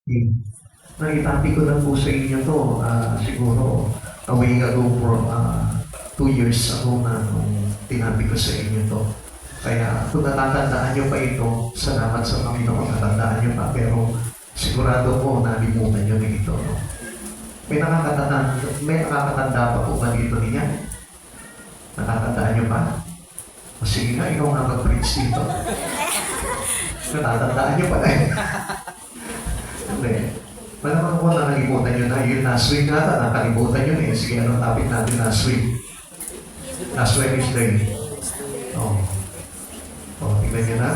Naitabi ko na po sa inyo to, siguro a way ago from 2 years ago na nung tinabi ko sa inyo to. Kaya kung natatandaan nyo pa ito, salamat sa Panginoon, natatandaan nyo pa, pero sigurado ko nalimutan nyo na ito. No? May nakakatanda pa po ba dito niya? Natatandaan nyo pa? O sige nga, ikaw nga mag-preach dito. Natatandaan nyo pa na eh. Hindi. Malamang ko nakalimutan nyo na. Yung last week nata, nakalimutan nyo na eh. Sige, anong topic natin last week? Last Wednesday. Oh. Oh, tignan nyo na.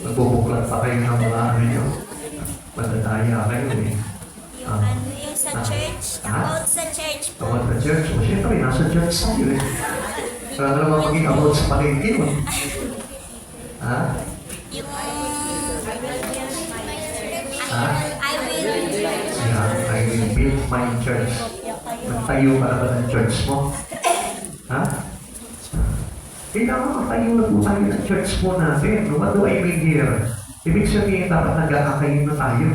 Nagbubuklat pa kayo ng mga ano nyo. Madadaya kayo eh. Yung sa church, about sa church po. About sa church. O, syempre, nasa church tayo eh. Kaya naman maging about sa palengke mo. Ha? Yung... Ha? I will... Yeah, I will build my church. Nagtayo ka na ba ng church mo? Ha? Kailangan matayo na po tayo ng church po natin. What do I mean here? Ibig sabihin, dapat nag-aakayin na tayo.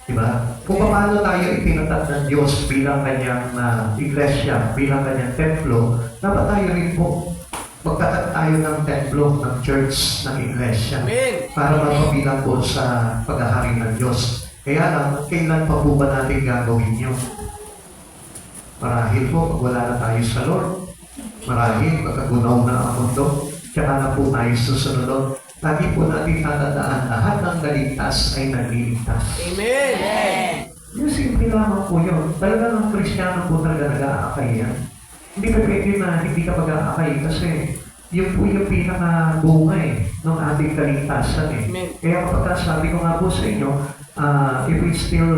Diba? Kung paano tayo itinatag ng Diyos bilang kanyang iglesia, bilang kanyang templo, dapat tayo rin po magtatag tayo ng templo, ng church, ng iglesia. Para mapabilang po sa paghahari ng Diyos. Kaya lang, kailan pa po ba natin gagawin yun? Marahil po, pag wala na tayo sa Lord. Marahil, pagkagunaw na ang mundo, tsaka na po tayo susunod. Lagi po natin tatandaan, lahat ng naligtas ay nagliligtas. Amen! Yung simple lamang po yun. Talaga ng Kristiyano po talaga nag-aakay yan. Hindi ka pwede na hindi ka mag-aakay kasi yun po yung pinaka-bunga ng ating kaligtasan eh. Kaya kapag sabi ko nga po sa inyo, if we still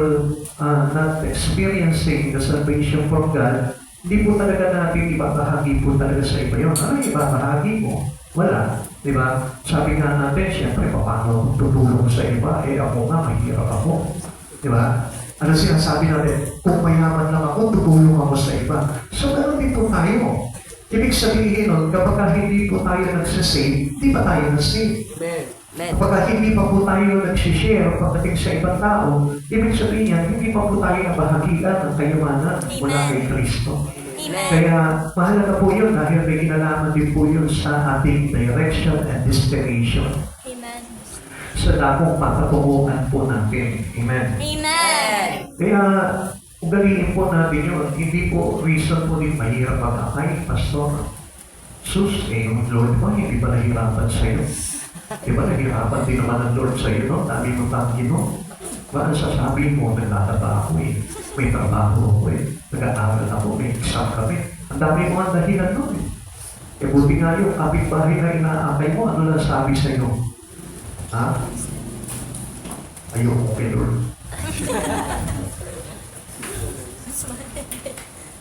not experiencing the salvation from God, hindi po talaga natin ibabahagi po talaga sa iba yun. Ano yung ibabahagi mo? Wala. Diba? Sabi nga natin, siyempre, paano tutulong sa iba? Eh ako nga, mahirap ako. Diba? Ano sinasabi natin? Kung mayaman lang ako, tutulong ako sa iba. So, gano'n din po tayo. Ibig sabihin nun, kapag hindi po tayo nagsasave, di ba tayo nasave? Kapag hindi pa po tayo nagsishare pagdating sa ibang tao, ibig sabihin yan, hindi pa po tayo nabahagian ng kayamanan mula kay Kristo. Kaya mahalaga po yun dahil may kinalaman din po yun sa ating direction and destination. Amen. Sa dakong patatunguhan po natin. Amen. Amen. Kaya ugaliin po natin yun. Hindi po reason po din mahirap mag-akay, Pastor. Sus, yung Lord mo, hindi ba nahirapan sa'yo? Di ba nahirapan din naman ang Lord sa'yo, no? Dami mo tangin, no? Ba, ang sasabihin mo, nagtataba ako eh. May trabaho ako eh. Nag-aaral ako, may exam kami. Ang dami mo ang dahilan nun eh. E buti nga yung kapitbahay na inaakay mo, ano lang sabi sa'yo? Ha? Ayoko kay Lord.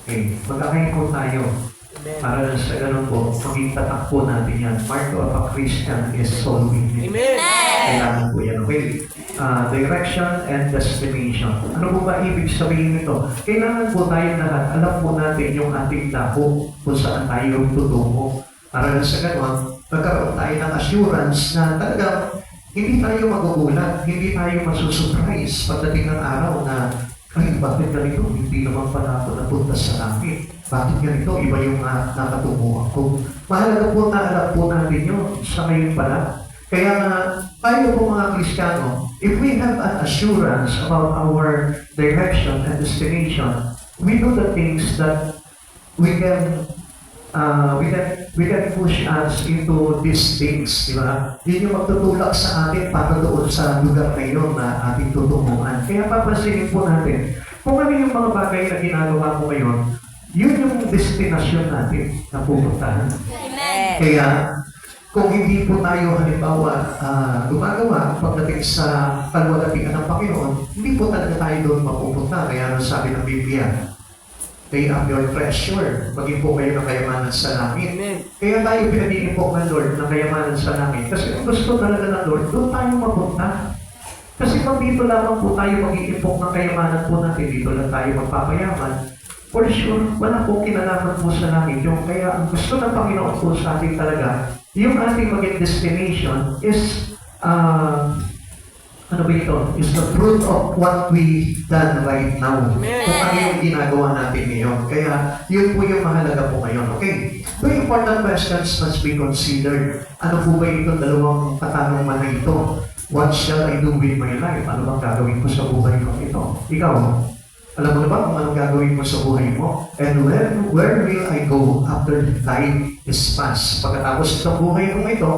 Okay, magkakain po tayo. Para sa ganun po, maging tatak po natin yan. Mark of a Christian is solving it. Amen! Kailangan po yan. Okay? Direction and destination. Ano po ba ibig sabihin nito? Kailangan po tayo lahat, alam po natin yung ating dako kung saan tayo tutungo. Para sa ganun, magkaroon tayo ng assurance na talagang hindi tayo magugulat, hindi tayo masusurprise pagdating ng araw na ay, bakit ganito? Hindi naman pala ako napunta sa langit. Bakit ganito? Iba yung nakatungo ako. Mahalaga po na alam po natin yun sa ngayon pala. Kaya tayo po mga Kristiyano, if we have an assurance about our direction and destination, we do the things that we can push us into these things, di ba? Yun yung magtutulak sa atin para doon sa lugar na yun na ating tutunguhan. Kaya papansinin po natin, kung ano yung mga bagay na ginagawa mo ngayon, yun yung destinasyon natin na pupuntahan. Amen. Kaya, kung hindi po tayo halimbawa gumagawa pagdating sa kalwalatian ng Panginoon, hindi po talaga tayo doon mapupunta. Kaya sabi ng Biblia, lay up your treasure, maging po kayo ng kayamanan sa langit. Kaya tayo pinag-iimpok ng Lord ng kayamanan sa langit. Kasi kung gusto talaga ng Lord, doon tayo mapunta. Kasi kung dito lamang po tayo mag-iimpok ng kayamanan po natin, dito lang tayo magpapayaman, for sure, wala po kinalaman po sa langit. Yung kaya ang gusto ng Panginoon po sa atin talaga, yung ating maging destination is Ano ba ito? Is the fruit of what we done right now. Amen. Kung ano yung ginagawa natin ngayon. Kaya, yun po yung mahalaga po ngayon. Okay? Two important questions must be considered. Ano po ba itong dalawang katanungan na ito? What shall I do with my life? Ano bang gagawin ko sa buhay ko ito? Ikaw, alam mo na ba kung anong gagawin mo sa buhay mo? And where will I go after life is past? Pagkatapos itong buhay ko ito,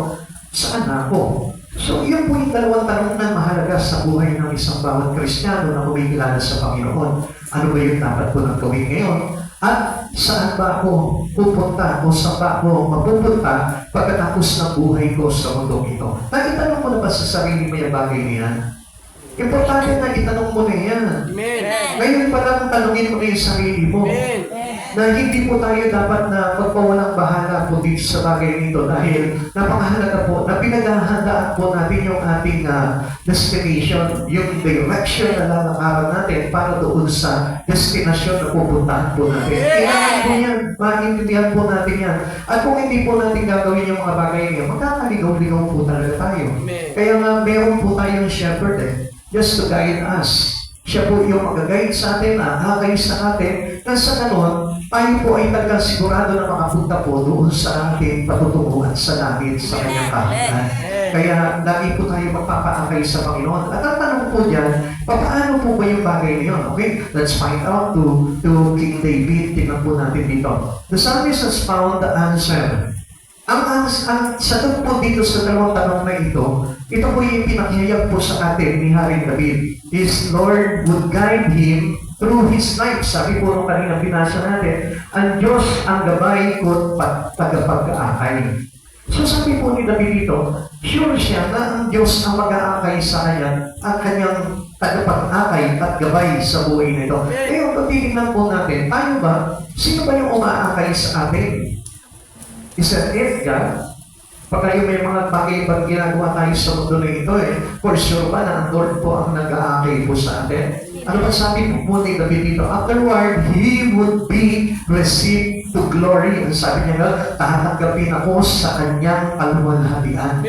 saan ako? So, yun po yung dalawang tanong na mahalaga sa buhay ng isang bawat Kristiyano na kumikilala sa Panginoon. Ano ba yung dapat ko nang gawin ngayon? At saan ba ako pupunta o saan ba ako mapupunta pagkatapos ng buhay ko sa mundong ito? Nakitanong mo na ba sa sarili mo yung bagay na yan? Importante na itanong mo na yan. Amen. Ngayon pa lang tanongin mo na yung sarili mo. Amen. Na hindi po tayo dapat na magpawalang bahala po dito sa bagay nito dahil napakahalaga po na pinaghahandaan po natin yung ating destination, yung direction na lalakaran natin para doon sa destination na pupuntahan po natin. Kailangan po yan, maintindihan po natin yan. At kung hindi po natin gagawin yung mga bagay niya, magkakaligaw-ligaw po talaga tayo. Kaya nga meron po tayong shepherd just to guide us. Siya po yung mag-guide sa atin, hagay sa atin, na sa ganon, tayo po ay talagang sigurado na makapunta po doon sa ating patutunguhan sa langit sa kanyang kahanan. Kaya lagi po tayo magpapaakay sa Panginoon. At ang tanong po dyan, paano po ba yung bagay na yun? Okay, let's find out to King David. Tingnan po natin dito. The psalmist has found the answer. Ang sagot po dito sa dalawang tanong na ito po yung pinakihayag po sa atin ni Haring David. His Lord would guide him through his life. Sabi po nung kanina pinasa natin, ang Diyos ang gabay ko at tagapag-aakay. So sabi po ni David dito, sure siya na ang Diyos ang mag-aakay sa kanya, ang kanyang tagapag-akay at gabay sa buhay nito. Ngayon, kung titignan po natin, tayo ba, sino ba yung umaakay sa atin? Is that it, God? Pagka yung may mga bagay-bagay ginagawa tayo sa mundo na ito for sure ba na ang Lord po ang nag-aakay po sa atin? Ano ba sabi po ni David dito? Afterward, he would be received to glory. Ang sabi niya nga, tatanggapin ako sa kanyang kaluwalhatian.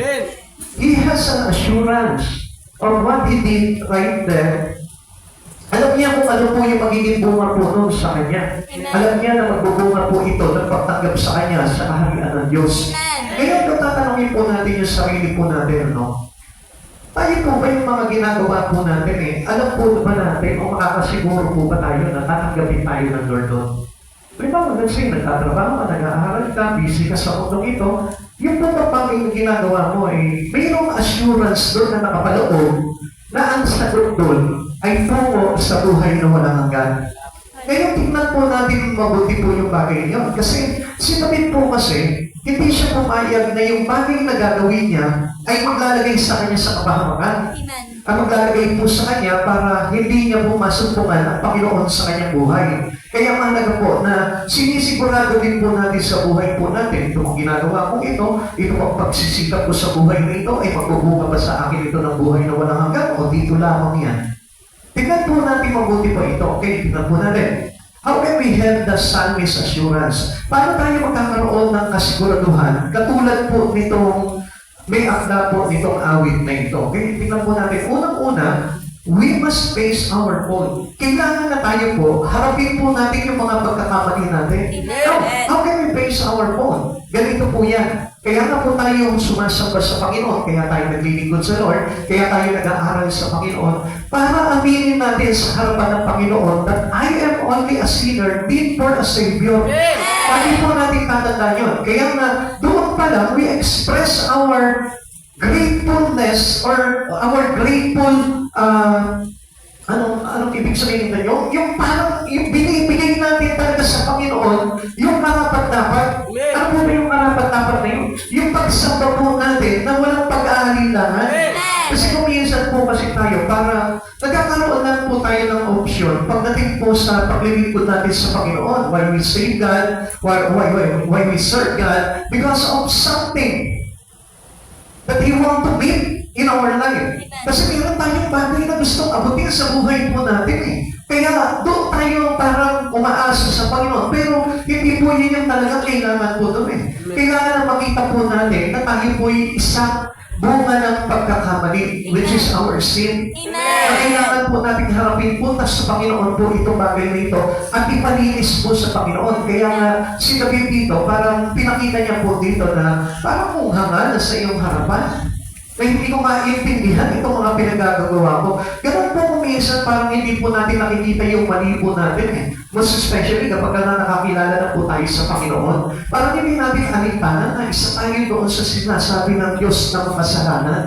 He has an assurance of what he did right there. Alam niya kung ano po yung magiging bunga po noon sa kanya. Alam niya na magbubunga po ito ng pagtanggap sa kanya sa kaharian ng Diyos. Ngayon, kung tatanungin po natin yung sarili po natin, no? Tayo po ba yung mga ginagawa po natin alam po ba natin o makakasiguro po ba tayo na tatanggapin tayo ng Lord doon? Diba, let's say, nagtatrabaho ka, nag-aaral ka, busy ka sa mundong ito, yung po ba yung ginagawa mo mayroong assurance doon na nakapaloob na ang sagot doon ay tungo sa buhay na walang hanggan. Ngayon, tingnan po natin mabuti po yung bagay niyo. Kasi si David po kasi, hindi siya pumayag na yung bagay na gagawin niya ay maglalagay sa kanya sa kapahamakan. Ang maglalagay po sa kanya para hindi niya po masumpungan ang Panginoon sa kanyang buhay. Kaya mahalaga po na sinisigurado din po natin sa buhay po natin, ito kung ginagawa ko ito ang pagsisikap ko sa buhay na ito, ay magbubunga ba sa akin ito ng buhay na walang hanggan o dito lamang yan? Tingnan po natin mabuti po ito. Okay, tingnan po natin. How can we have the psalmist assurance? Paano tayo magkakaroon ng kasiguraduhan? Katulad po nitong, may akda po nitong awit na ito. Okay, tingnan po natin. Unang-una, we must face our fault. Kailangan na tayo po, harapin po natin yung mga pagkakamali natin. How can we face our fault? Ganito po yan. Kaya nga po tayo sumasamba sa Panginoon, kaya tayo naglilingkod sa Lord, kaya tayo nag-aaral sa Panginoon, para aminin natin sa harapan ng Panginoon that I am only a sinner, need for a Savior. Pwede po natin tatandaan yun. Kaya nga, doon pa lang, we express our gratefulness or our grateful, anong ibig sabihin nito? Yung parang, yung binibigay natin talaga sa Panginoon, yung karapat-dapat. Ano po ba yung karapat-dapat na yun? Yung pagsamba po natin na walang pag-aalinlangan. Kasi kung minsan po kasi tayo, para nagkakaroon lang po tayo ng option pagdating po sa paglilingkod natin sa Panginoon. Why we save God, why we serve God, because of something that He want to meet in our life. Kasi meron tayong bagay na gustong abutin sa buhay po natin Kaya doon tayo parang umaasa sa Panginoon. Pero hindi po yun yung talagang kailangan po doon Kailangan na makita po natin na tayo po yung isa bunga ng pagkakamali, which is our sin. Amen. Kailangan po natin harapin po sa Panginoon po itong bagay na ito at ipalinis po sa Panginoon. Kaya nga sinabi dito, parang pinakita niya po dito na parang kung hangal sa iyong harapan na hindi ko maintindihan itong mga pinagagagawa ko. Ganun po kung minsan parang hindi po natin nakikita yung mali po natin eh. Most especially kapag nakakilala na po tayo sa Panginoon. Parang hindi natin alintanan na isa tayo doon sa sinasabi ng Diyos na makasalanan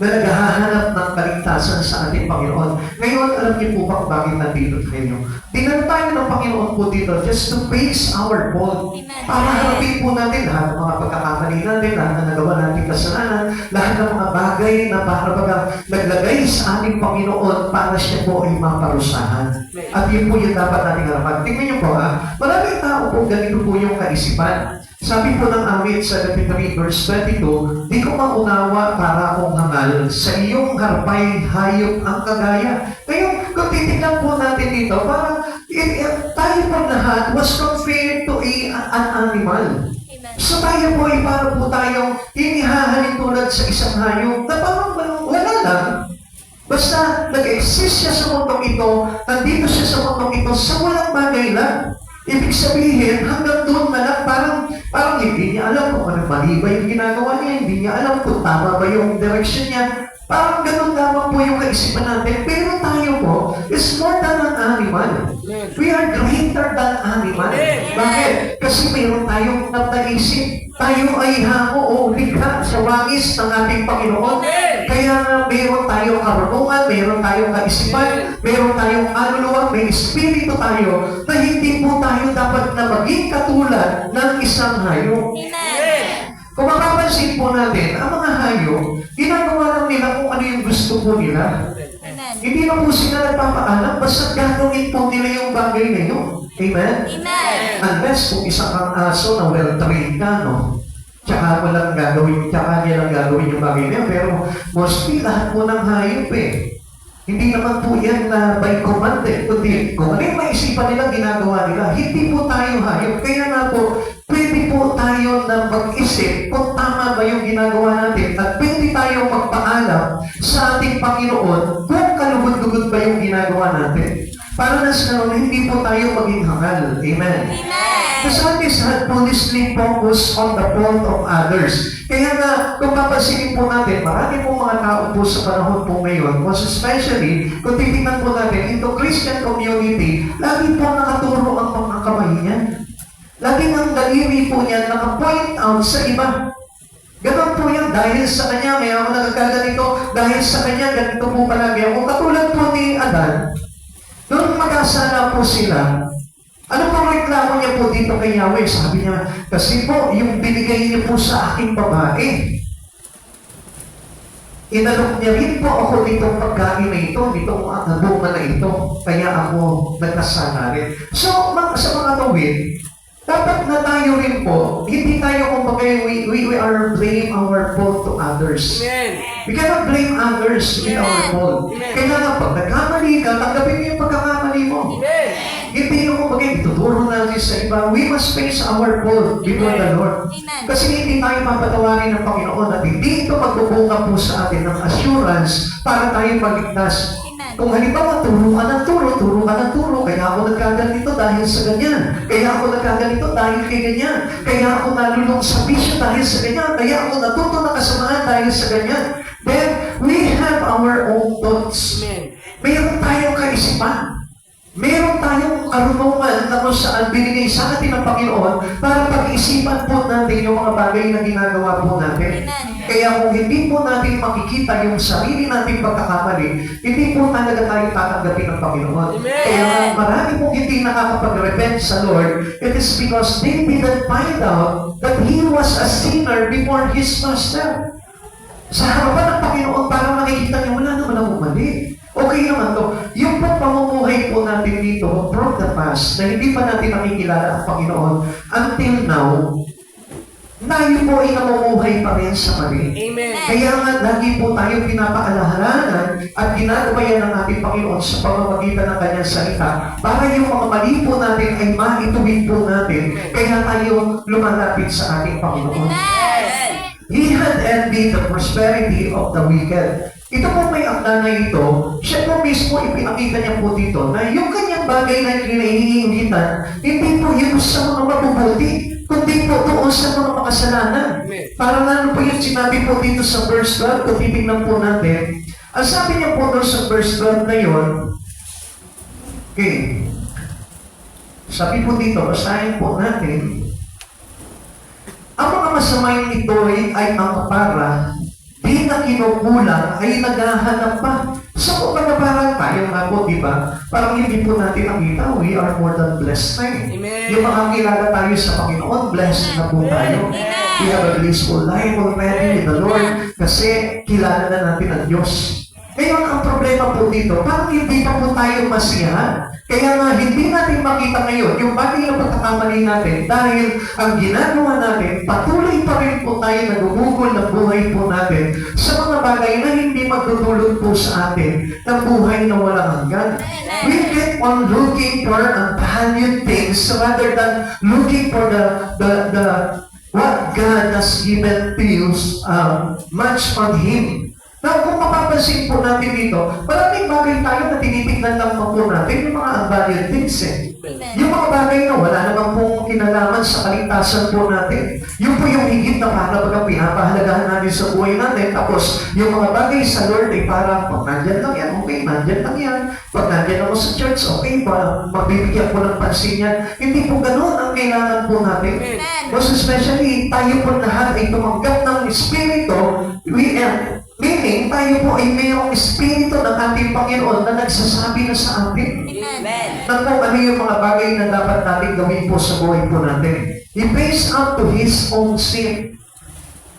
na naghahanap ng kaligtasan sa ating Panginoon. Ngayon, alam niyo po ba kung bakit nandito tayo? Tinanong tayo ng Panginoon po dito just to face our fault. Para harapin po natin lahat ng mga pagkakamali natin, lahat ng nagawa natin kasalanan, lahat ng mga bagay na para bagang naglagay sa ating Panginoon para siya po ay maparusahan. At yun po yung dapat nating harapan. Tingnan niyo po maraming tao po ganito po yung kaisipan. Sabi po ng awit sa 73 verse 22, di ko maunawa para akong hangal, sa iyong harpay hayop ang kagaya. Ngayon, kung titignan po natin dito, parang tayo po lahat was compared to an animal. So tayo po ay parang po tayong inihahalin tulad sa isang hayop na parang wala lang. Basta nag-exist siya sa mundong ito, nandito siya sa mundong ito, sa walang bagay lang. Ibig sabihin, hanggang doon na lang, parang hindi niya alam kung ano mali ba yung ginagawa niya, hindi niya alam kung tama ba yung direction niya. Parang ganun lamang po yung kaisipan natin. Pero tayo po is more than an animal. We are greater than animal. Bakit? Kasi mayroon tayong napaisip. Tayo ay hango o likha sa wangis ng ating Panginoon. Kaya nga mayroon tayong karunungan, mayroon tayong kaisipan, mayroon tayong kaluluwa, may espiritu tayo na hindi po tayo dapat na maging katulad ng isang hayop. Kung mapapansin po natin, ang mga hayop, ginagawa lang nila kung ano yung gusto po nila. Hindi na po sila nagpapaalam, basta gagawin po nila yung bagay na yun. Amen? Unless kung isang kang aso na well-trained ka, no? Tsaka walang gagawin, tsaka niya lang gagawin yung bagay na yun. Pero mostly lahat po ng hayop eh. Hindi naman po yan na by command eh. Kundi kung ano yung maisipan nila, ginagawa nila. Hindi po tayo hayop. Kaya nga po, pwede po tayo na mag-isip kung tama ba yung ginagawa natin at pwede tayo magpaalam sa ating Panginoon kung kalugod-lugod ba yung ginagawa natin. Para na sa hindi po tayo maging hangal. Amen? The scientists had honestly focused on the fault of others. Kaya nga, kung papansinin po natin, marami po mga tao po sa panahon po ngayon, most especially, kung titignan po natin, into Christian community, lagi po nakaturo ang mga kamay niya. Lagi ng daliri po niya naka-point out sa iba. Ganon po yan, dahil sa kanya, may ako nagkaganito, dahil sa kanya, ganito po palagi ako. Katulad po ni Adan, noong mag-asala po sila, ano pong reklamo niya po dito kay Yahweh? Sabi niya, kasi po, yung binigay niyo po sa aking babae, inalok niya rin po ako nitong pagkain na ito, nitong bunga na ito, kaya ako nagkasala rin. So, sa mga tawid, dapat na tayo rin po, hindi tayo kumbaga, we are blame our fault to others. We cannot blame others with our fault. Kailangan pag nagkamali ka, tanggapin mo yung pagkakamali mo. Hindi yung kumbaga, ituturo natin sa iba. We must face our fault before the Lord. Kasi hindi tayo papatawarin ng Panginoon at hindi ito magbubunga po sa atin ng assurance para tayo maligtas. Kung halimbawa, turo ka ng turo, kaya ako nagkaganito dahil sa ganyan. Kaya ako nagkaganito dahil kay ganyan. Kaya ako nalulong sa bisyo dahil sa ganyan. Kaya ako natuto na kasamaan dahil sa ganyan. Then, we have our own thoughts. Mayroon tayong kaisipan. Meron tayong karunungan na kung saan binigay sa atin ng Panginoon para pag-isipan po natin yung mga bagay na ginagawa po natin. Kaya kung hindi po natin makikita yung sarili nating pagkakamali, hindi po talaga tayo tatanggapin ng Panginoon. Kaya marami pong hindi nakakapag-repent sa Lord, it is because they didn't find out that He was a sinner before His Master. Sa harapan ng Panginoon, parang nakikita niya, wala naman akong mali. Okay naman to. Yung pamumuhay po natin dito from the past na hindi pa natin nakikilala ang Panginoon until now, tayo po ay namumuhay pa rin sa mali. Amen. Kaya nga, lagi po tayo pinapaalalahanan at ginagabayan ng ating Panginoon sa pamamagitan ng kanyang salita para yung mga mali po natin ay maituwid po natin kaya tayo lumalapit sa ating Panginoon. He had envied the prosperity of the wicked. Ito po may akda na ito, siya po mismo ipinakita niya po dito na yung kanyang bagay na kinaiingitan, hindi po yun sa mga mabubuti, kundi po doon sa mga makasalanan. Parang ano po yung sinabi po dito sa verse 12, kung titignan po natin, ang sabi niya po doon sa verse 12 na yun, okay, sabi po dito, basahin po natin, ang mga masamay nito ay ang kapara, di na kinukulang, ay naghahanap pa. So, kung parang tayo nga po, di ba? Parang hindi po natin nakita, we are more than blessed na eh. Amen. Yung mga kilala tayo sa Panginoon, blessed na po tayo. We have a blissful life already with the Lord kasi kilala na natin ang Diyos. Ngayon, ang problema po dito, parang hindi pa po tayo masiyahan. Kaya nga, hindi natin makita ngayon yung bagay na pagkakamali natin dahil ang ginagawa natin, patuloy pa rin po tayo nagugugol ng buhay po natin sa mga bagay na hindi magdudulot po sa atin ng buhay na walang hanggan. We keep on looking for unvalued things rather than looking for the what God has given to you much on Him. Now, kung mapapansin po natin dito, maraming bagay tayo na tinitignan lang po natin yung mga unvalued things eh. Yung mga bagay na wala naman pong kinalaman sa kaligtasan po natin. Yung po yung higit na para baga pinapahalagahan natin sa buhay natin. Tapos, yung mga bagay sa Lord ay parang, pag nandyan lang yan, okay, nandyan lang yan. Pag nandyan ako sa church, okay, magbibigyan po ng pansin yan. Hindi po ganun ang kailangan po natin. Most especially, tayo po lahat ay tumanggap ng Espiritu, meaning, tayo po ay mayroong Espiritu ng ating Panginoon na nagsasabi na sa atin. Amen. Na kung ano yung mga bagay na dapat natin gawin po sa buhay po natin. He pays up to His own sin.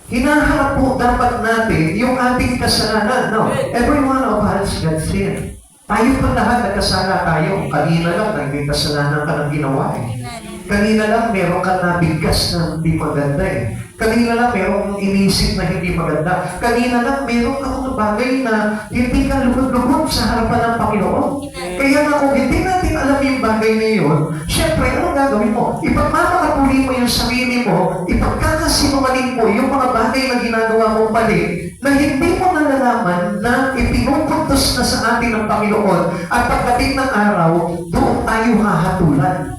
Hinaharap po dapat natin yung ating kasalanan. No, every one of us got sin. Tayo po lahat nagkasala tayo. Kanina lang, naging kasalanan ka ng ginawa eh. Kanina lang, meron ka nabigkas na hindi maganda eh. Kanina lang, merong inisip na hindi maganda. Kanina lang, meron ka mga bagay na hindi ka lugod-lugod sa harapan ng Panginoon. Kaya nga kung hindi natin alam yung bagay na yun, syempre, ano gagawin mo? Ipagmamakapunin mo yung sarili mo, ipagkakasinungaling mo yung mga bagay na ginagawa mo mali, na hindi mo nalalaman na ipinupuntos na sa atin ng Panginoon at pagdating ng araw, doon tayo hahatulan.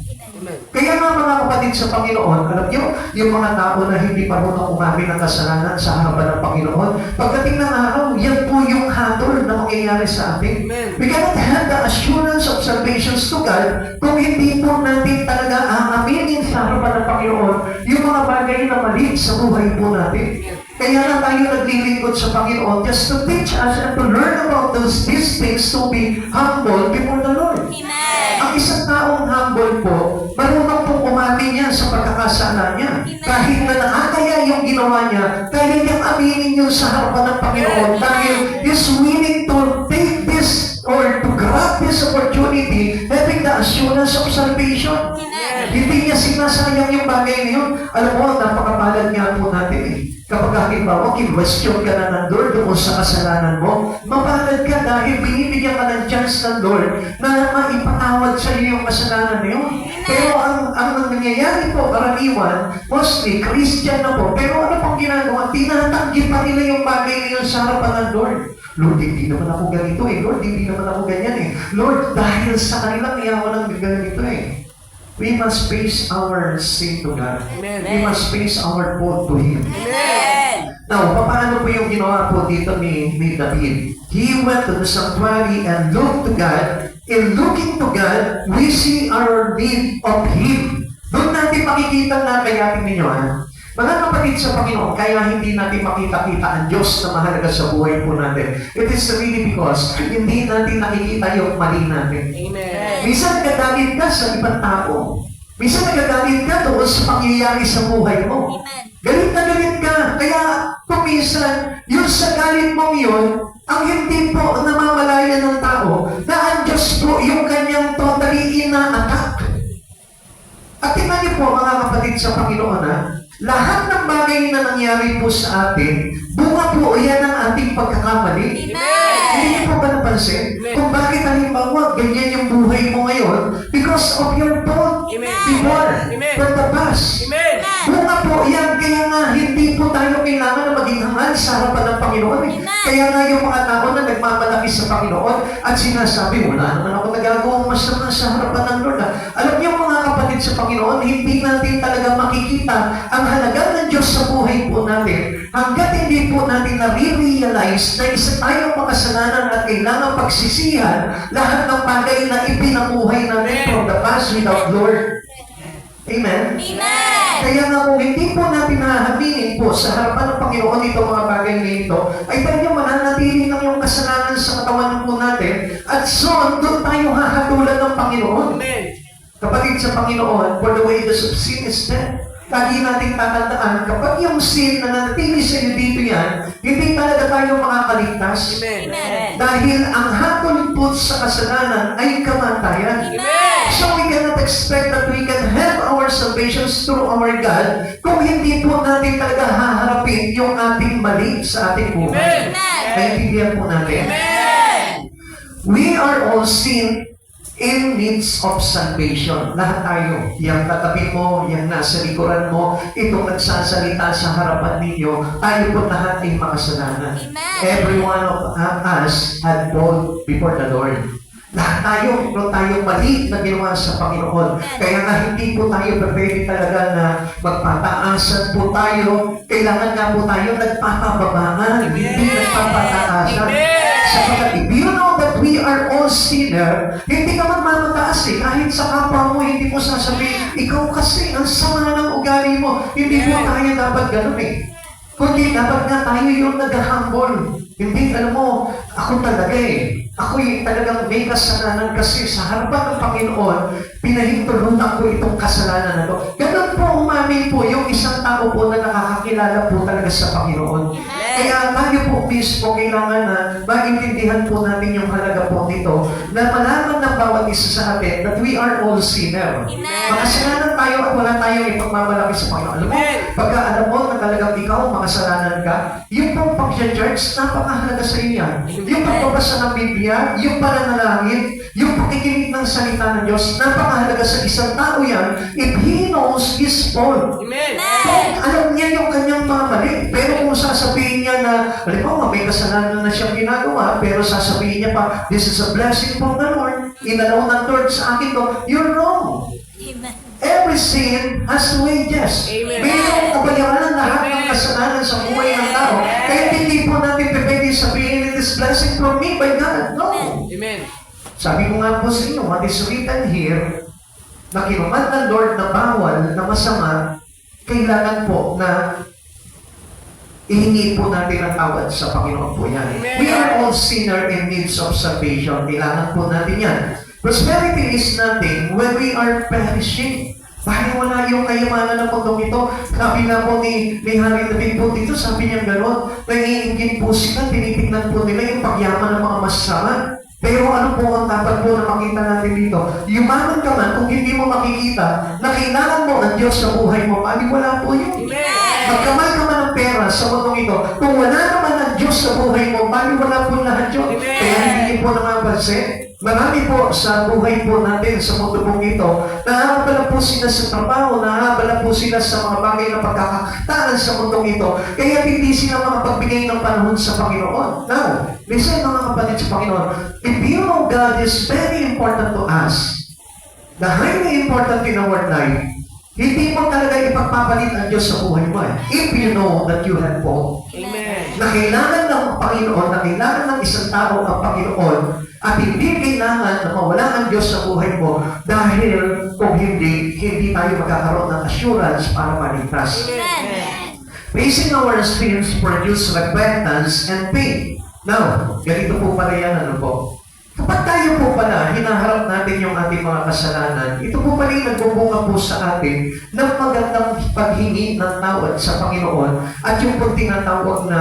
Kaya nga mga kapatid sa Panginoon, alam nyo, yung mga tao na hindi marunong umamin ng kasalanan sa harapan ng Panginoon, pagdating ng araw, yan po yung hatol na mangyayari sa atin. We cannot have the assurance of salvation to God kung hindi po natin talaga aaminin sa harapan ng Panginoon yung mga bagay na mali sa buhay po natin. Kaya na tayo naglilingkod sa Panginoon just to teach us and to learn about these things to be humble before the Lord. Ang isang taong humble po, marunong pong umamin niya sa pagkakasala niya. Kahit na nakakaya yung ginawa niya, kaya niyang aminin yun sa harapan ng Panginoon dahil is willing to take this or to grab this opportunity having the assurance of salvation. Hindi niya sinasayang yung bagay na yun. Alam mo, napakapalad nga po natin eh. Kapag halimbawa, kinwestiyon ka na ng Lord doon sa kasalanan mo, mapalad ka dahil binibigyan ka ng chance ng Lord na maipatawad sa iyo yung kasalanan na yun. Pero ang nangyayari po, karaniwan, mostly, Christian na po. Pero ano pong ginagawa? Tinatanggi pa nila yung bagay na yun sa harapan ng Lord. Lord, hindi naman ako ganito eh. Lord, hindi naman ako ganyan eh. Lord, dahil sa kanilang iyawan ng ganito eh. We must face our sin to God. Amen. We must face our fault to Him. Amen. Now, paano po yung ginawa po dito ni David? He went to the sanctuary and looked to God. In looking to God, we see our need of Him. Doon natin makikita na kaya ninyo mga kapatid sa Panginoon, kaya hindi natin makita-kita ang Diyos na mahalaga sa buhay po natin. It is really because hindi natin nakikita yung mali natin. Amen. Minsan nagagalit ka sa ibang tao. Minsan nagagalit ka doon sa pangyayari sa buhay mo. Galit na galit ka. Kaya kung minsan, yung sa galit mong yun, ang hindi po namamalaya ng tao na ang Diyos po yung kanyang totally ina-attack. At tingnan niyo po mga kapatid sa Panginoon lahat ng bagay na nangyari po sa atin, bunga po yan ang ating pagkakamali. Hindi niyo po ba napansin? Kung bakit halimbawa, ganyan yung buhay mo ngayon, because of your fault before, from the past. Bunga po yan, kaya nga hindi po tayo kailangan sa harapan ng Panginoon. Kaya nga yung mga tao na nagmamalaki sa Panginoon at sinasabi, wala naman ako nagagawang masama sa harapan ng Lord. Alam niyo mga kapatid sa Panginoon, hindi natin talaga makikita ang halaga ng Diyos sa buhay po natin hanggat hindi po natin nare-realize na isa tayong makasalanan at kailangan pagsisihan lahat ng bagay na ipinabuhay natin from the past without Lord. Amen? Amen. Kaya nga kung hindi po natin nahahaminin po sa harapan ng Panginoon itong mga bagay na ito, ay tayo mananatili lang yung kasalanan sa katawan po natin at so doon tayo hahatulan ng Panginoon. Amen. Kapatid sa Panginoon, for the wages of sin is death. Lagi natin tatandaan, kapag yung sin na nanatili sa iyo dito yan, hindi talaga tayo makakaligtas. Amen. Amen. Dahil ang hatol po sa kasalanan ay kamatayan. Amen. So we cannot expect that we can have our salvation through our God kung hindi po natin talaga haharapin yung ating mali sa ating buhay. Amen. Naintindihan po natin. Amen. We are all sin in needs of salvation. Lahat tayo. Yung katabi mo, yung nasa likuran mo, itong nagsasalita sa harapan ninyo, tayo po lahat ay makasalanan. Amen. Every one of us had bold before the Lord. Lahat tayo, meron tayong mali na ginawa sa Panginoon. Kaya nga hindi po tayo pwede talaga na magpataasan po tayo. Kailangan nga po tayo nagpapababaan, hindi nagpapataasan. Sapagkat if you know that we are all sinner, hindi ka magmamataas eh. Kahit sa kapwa mo, hindi mo sasabihin, ikaw kasi, ang sama ng ugali mo. Hindi po tayo dapat ganun eh. Kundi dapat nga tayo yung nag-humble. Hindi, alam mo, ako talaga eh. Ako yung talagang may kasalanan kasi sa harapan ng Panginoon, pinahintulutan ko itong kasalanan na to. Ganun po umamin po yung isang tao po na nakakakilala po talaga sa Panginoon. Kaya tayo po mismo kailangan na maintindihan po natin yung halaga po nito na malaman ng bawat isa sa atin that we are all sinner. Makasalanan tayo at wala tayong ipagmamalaki sa Panginoon. Alam mo, pagka alam mo na talagang ikaw makasalanan ka, yung pong pag-judge, napakahalaga sa iyo yan. Yung pagbabasa ng Biblia, yung pananalangin, yung pakikinig ng salita ng Diyos, napakahalaga sa isang tao yan if he knows his fault. Amen. Kung alam niya yung kanyang mga mali, pero kung sasabihin niya na, halimbawa, may kasalanan na siyang ginagawa, pero sasabihin niya pa, this is a blessing from the Lord, inalaw ng Lord sa akin to, you're wrong. Amen. Every sin has wages. Amen. Mayroong kabayaran lahat ng kasalanan sa buhay ng tao. Kaya hindi po natin pwede sabihin, it is blessing from me by God. No. Amen. Sabi ko nga po sa inyo, what is written here, na kinuman ng Lord na bawal, na masama, kailangan po na ihingi po natin ang tawad sa Panginoon po yan. Amen. We are all sinner in needs of salvation. Kailangan po natin yan. Prosperity is nothing when we are perishing. Dahil wala yung kayamanan ng mundong ito. Sabi nga po ni Harry David po dito, sabi niya gano'n, nangiingin po sila, tinitignan po nila yung pagyaman ng mga masasaman. Pero ano po ang dapat po na makita natin dito? Yumaman ka man kung hindi mo makikita na kailangan mo ang Diyos sa buhay mo, wala po yun. Magkamay ka man ng pera sa mundong ito, kung wala naman ang Diyos sa buhay mo, wala po lahat yun. Kaya hindi po namapansin. Marami po sa buhay po natin sa mundo pong ito, nahabala po sila sa trabaho, nahabala po sila sa mga bagay na pagkakakitaan sa mundong ito, kaya hindi sila makapagbigay ng panahon sa Panginoon. Now, listen mga kapatid sa Panginoon, if you know God is very important to us, the highly important in our life, hindi mo talaga ipagpapalit ang Diyos sa buhay mo. If you know that you have fault. Amen. Na kailangan ng Panginoon, na kailangan ng isang tao ang Panginoon, at hindi kailangan na mawala ang Diyos sa buhay mo dahil kung hindi tayo magkakaroon ng assurance para maligtas. Amen. Facing our sins produce repentance and faith. Now, ganito po pala yan, ano po? Kapag tayo po pala, hinaharap natin yung ating mga kasalanan, ito po pala yung nagbubunga po sa atin ng magandang paghingi ng tawad sa Panginoon at yung pag tinatawag na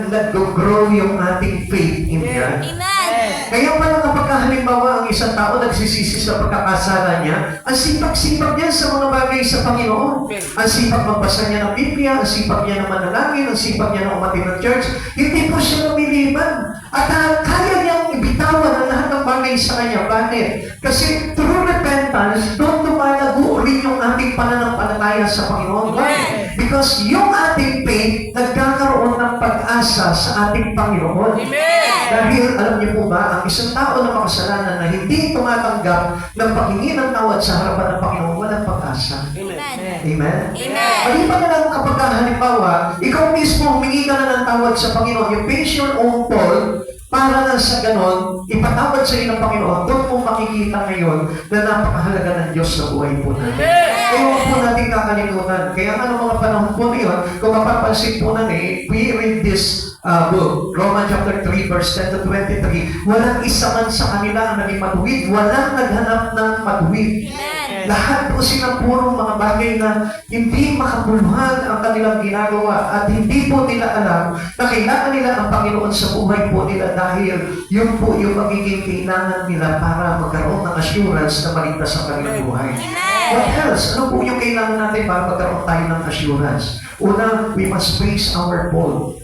nag-grow yung ating faith in God. Amen. Kaya pala kapag halimbawa ang isang tao nagsisisi sa pagkakasala niya, ang sipag-sipag niya sa mga bagay sa Panginoon. Ang sipag magbasa niya ng Biblia, ang sipag niya na manalangin, ang sipag niya na umatin ng church, hindi po siya lumiliban. At kaya niyang ibitawan ang lahat ng bagay sa kanya. Bakit? Kasi through repentance, doon lumalago rin yung ating pananampalataya sa Panginoon. Why? Because yung ating faith, nagkakaroon ng pag-asa sa ating Panginoon. Dahil alam niyo po ba, ang isang tao na makasalanan na hindi tumatanggap ng paghingi ng tawad sa harapan ng Panginoon, walang pag-asa. Amen. Amen? Amen. Maliban na lang kapag halimbawa, ikaw mismo humingi ka na ng tawad sa Panginoon, you face your own fault, para na sa ganon, ipatawad sa iyo ng Panginoon, doon mo makikita ngayon na napakahalaga ng Diyos sa buhay po natin. Kaya huwag po natin kakalimutan. Kaya ano mga panahon po ngayon, kung mapapansin po natin, we read this book, Romans chapter 3, verse 10 to 23, walang isa man sa kanila ang naging matuwid, walang naghanap ng matuwid. Amen. Lahat po sila puro mga bagay na hindi makabuluhan ang kanilang ginagawa at hindi po nila alam na kailangan nila ang Panginoon sa buhay po nila dahil yun po yung magiging kailangan nila para magkaroon ng assurance na maligtas sa kanilang buhay. What else? Ano po yung kailangan natin para magkaroon tayo ng assurance? Una, we must face our fault.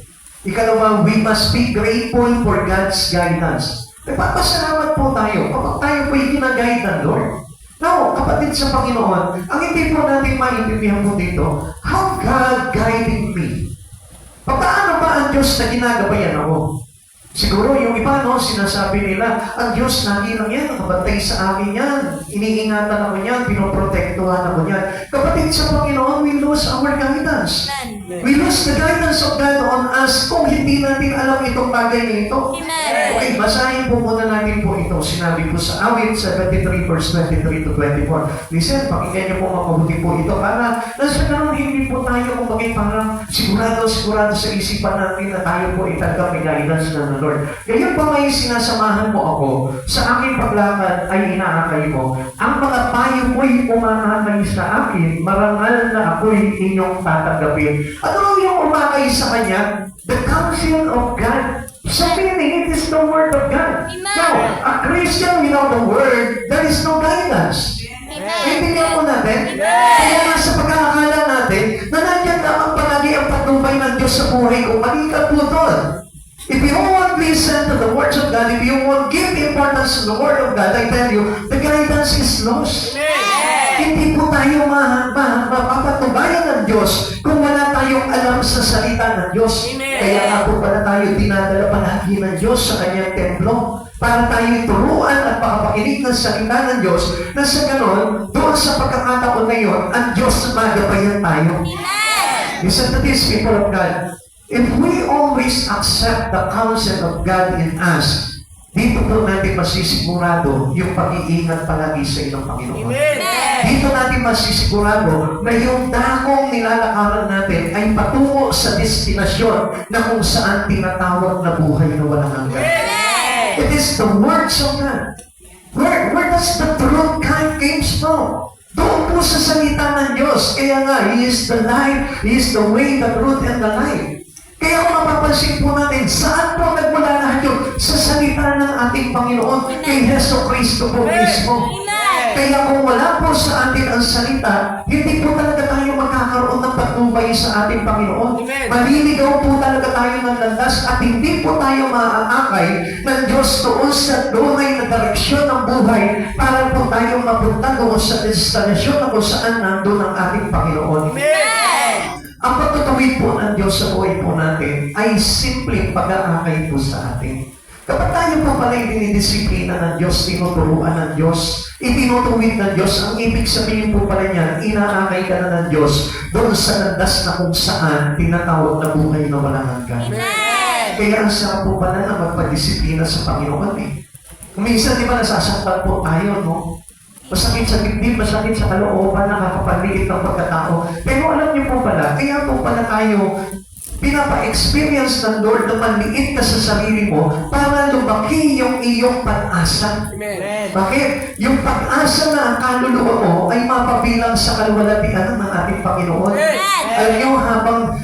Ikalawa, we must be grateful for God's guidance. Nagpapasalamat po tayo kapag tayo po yung ginaguide ng Lord. Now, kapatid sa Panginoon, ang hindi po natin maintindihan po dito, how God guiding me? Paano ba ang Diyos na ginagabayan ako? Siguro yung iba, no, sinasabi nila, ang Diyos lagi lang yan, nakabantay sa akin yan, iniingatan ako yan, pinoprotektuhan ako yan. Kapatid sa Panginoon, we lose our guidance. Amen. We lose the guidance of God on us kung hindi natin alam itong bagay na ito. Amen. Okay, basahin po muna natin po ito. Sinabi po sa awit 73 verse 23 to 24. Listen, pakinggan niyo po mabuti po ito para nasa ganun hindi po tayo kung bakit parang sigurado sa isipan natin na tayo po itagap may guidance ng Lord. Ngayon pa may sinasamahan mo ako sa aking paglakad ay inaakay mo. Ang mga payo mo'y umaakay sa akin, marangal na ako'y inyong tatanggapin. Ano yung umakay sa kanya? The counsel of God. So meaning, it is the word of God. Amen. Now, a Christian without the word, there is no guidance. Intindihan po natin? Kaya nga sa pagkakakala natin, na nandiyan lamang palagi ang patnubay ng Diyos sa buhay ko, mali ka po doon. If you won't listen to the words of God, if you won't give importance to the word of God, I tell you, the guidance is lost. Hindi po tayo mapapatubayan ng Diyos kung wala tayong alam sa salita ng Diyos. Kaya nga po pala tayo dinadala palagi ng Diyos sa kanyang templo para tayo turuan at makapakinig ng salita ng Diyos na sa ganon, doon sa pagkakataon na yun, ang Diyos magabayan tayo. Listen to this, people of God. If we always accept the counsel of God in us, dito po natin masisigurado yung pag-iingat palagi sa inyong Panginoon. Dito natin masisigurado na yung dakong nilalakaran natin ay patungo sa destinasyon na kung saan tinatawag na buhay na walang hanggan. It is the words of God. Where does the truth came from? Doon po sa salita ng Diyos. Kaya nga, He is the life, He is the way, the truth, and the life. Kaya kung mapapansin po natin, saan po nagmula lahat yun? Sa salita ng ating Panginoon, kay Heso Kristo po mismo. Kaya kung wala po sa atin ang salita, hindi po talaga tayo magkakaroon ng patnubay sa ating Panginoon. Maliligaw po talaga tayo ng landas at hindi po tayo maaakay ng Diyos doon sa dunay na direksyon ng buhay para po tayo mapunta doon sa destinasyon na kung saan nandun ang ating Panginoon. Ang pagtutuwid po ng Diyos sa buhay po natin ay simpleng pag-aakay po sa atin. Kapag tayo po pala yung dinidisiplina ng Diyos, tinuturuan ng Diyos, itinutuwid ng Diyos, ang ibig sabihin po pala niyan, inaakay ka na ng Diyos doon sa landas na kung saan tinatawag na buhay na walang hanggan. Kaya ang sarap po pala na magpadisiplina sa Panginoon eh. Minsan di ba nasasaktan po tayo, no? Masakit sa dibdib, masakit sa kalooban, nakakapaliit ng pagkatao. Pero alam niyo po pala, kaya po pala tayo pinapa-experience ng Lord na manliit ka sa sarili mo para lumaki yung iyong pag-asa. Bakit? Yung pag-asa na ang kaluluwa mo ay mapabilang sa kalwalatian ng ating Panginoon. Alam niyo,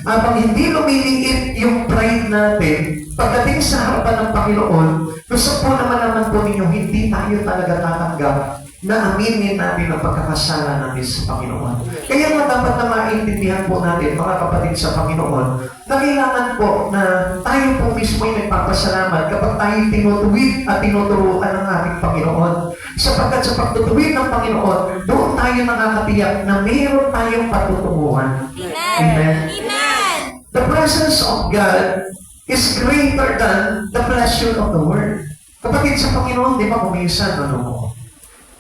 habang hindi lumiliit yung pride natin, pagdating sa harapan ng Panginoon, gusto po naman po ninyo, hindi tayo talaga tatanggap na aminin natin ang pagkakasala natin sa Panginoon. Kaya nga dapat na maintindihan po natin, mga kapatid sa Panginoon, na kailangan po na tayo po mismo ay nagpapasalamat kapag tayo tinutuwid at tinuturuan ng ating Panginoon. Sapagkat sa pagtutuwid ng Panginoon, doon tayo nakakatiyak na mayroon tayong patutunguhan. Amen. the presence of God is greater than the pleasure of the world. Kapatid sa Panginoon, di ba kuminsan,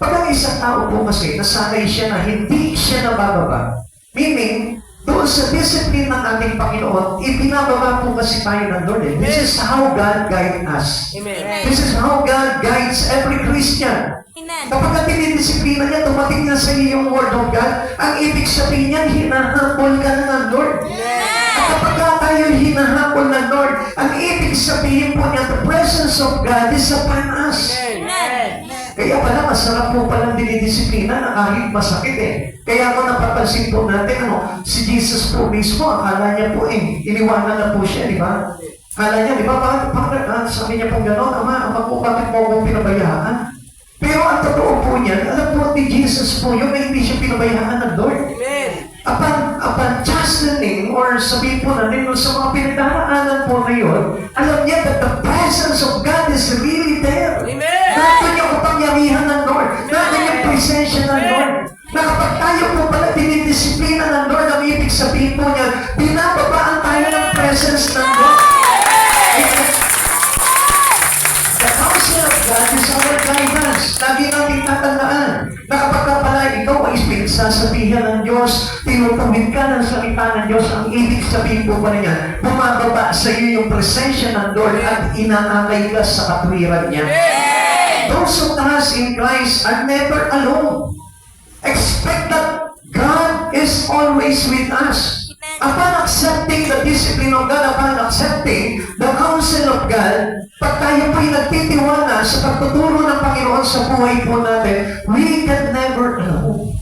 pag ang isang tao po kasi, nasanay siya na hindi siya nabababa. Meaning, doon sa discipline ng ating Panginoon, ibinababa po kasi tayo ng Lord. This is how God guides us. Amen. This is how God guides every Christian. Amen. Kapag ang dinidisiplina niya, tumating na sa iyo yung Word of God, ang ibig sabihin niyan, hinahabol ka na ng Lord. At kapag tayo hinahabol ng Lord, ang ibig sabihin po niya, the presence of God is upon us. Amen. Kaya pala, masarap po palang dinidisiplina na kahit masakit eh. Kaya ako napapansin po natin, si Jesus po mismo, akala niya po iniwanan na po siya, di ba? Akala niya, di ba, bakit sabi niya po gano'n, Ama po, bakit mo akong pinabayaan? Pero ang totoo po niyan, alam po ni Jesus po, yung hindi siya pinabayaan ng Lord. Amen. Upon chastening, or sabihin po natin, sa mga pinagdaraanan po na yun, alam niya that the presence of God is really there. Amen. Nandun yung kapangyarihan ng Lord. Nandun yung presensya ng Lord. Na kapag tayo po pala dinidisiplina ng Lord, ang ibig sabihin po niya, binababaan tayo ng presence ng Lord. The counsel of God is our guidance. Lagi natin tatandaan na kapag ka pala ikaw ay pinagsasabihan ng Diyos, tinutawid ka ng salita ng Diyos, ang ibig sabihin po pala niya, bumababa sa iyo yung presensya ng Lord at inaakay ka sa katwiran niya. Those who trust in Christ are never alone. Expect that God is always with us. Upon accepting the discipline of God, upon accepting the counsel of God, pag tayo po'y nagtitiwala sa pagtuturo ng Panginoon sa buhay po natin, we can never alone.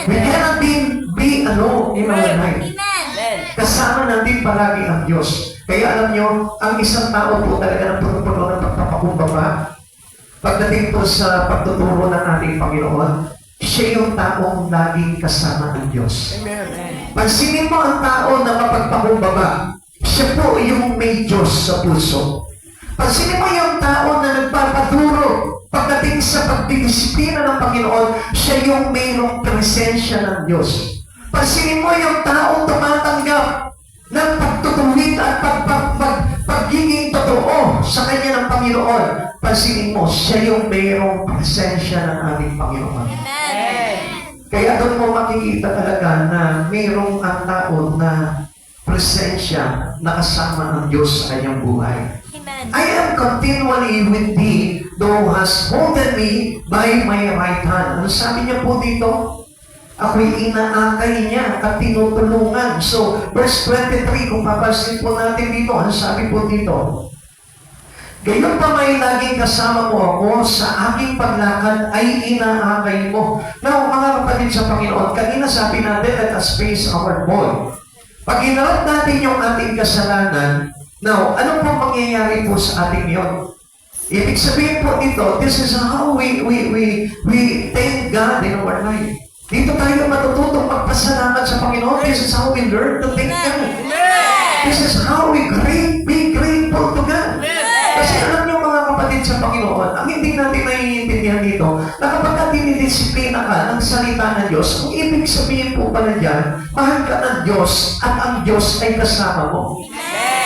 We cannot be alone in our life. Amen. Kasama natin palagi ang Diyos. Kaya alam nyo, ang isang tao po talaga ng puno-puno ng pagpapakumbaba, pagdating po sa pagtuturo ng ating Panginoon, siya yung taong laging kasama ng Diyos. Amen. Pansinin mo ang tao na mapagpakumbaba, siya po yung may Diyos sa puso. Pansinin mo yung tao na nagpapaturo, pagdating sa pagdidisiplina ng Panginoon, siya yung mayroong presensya ng Diyos. Pansinin mo yung taong tumatanggap ng pagtutuwid at pagiging totoo sa kanya ng Panginoon. Pansinin mo, siya yung mayroong presensya ng ating Panginoon. Kaya doon mo makikita talaga na mayroong ang tao na presensya na kasama ng Diyos sa kanyang buhay. Amen. I am continually with thee, thou hast holden me by my right hand. Ano sabi niya po dito? Ako'y inaakay niya at tinutulungan. So, verse 23, kung papasin po natin dito, ano sabi po dito? Gayon pa may laging kasama mo ako sa aking paglakad ay inaakay mo. Now, mga kapatid sa Panginoon, kanina sabi natin, let us face our fault. Pag inarap natin yung ating kasalanan, now, ano po mangyayari po sa ating yon? Ibig sabihin po dito, this is how we thank God in our life. Dito tayo matututong magpasalamat sa Panginoon. This is how we learn to thank God. This is how we be grateful to God. Kasi alam niyo mga kapatid sa Panginoon, ang hindi natin naiintindihan dito, na kapag dinidisiplina ka ng salita ng Diyos, ang ibig sabihin po pala dyan, mahal ka ng Diyos at ang Diyos ay kasama mo.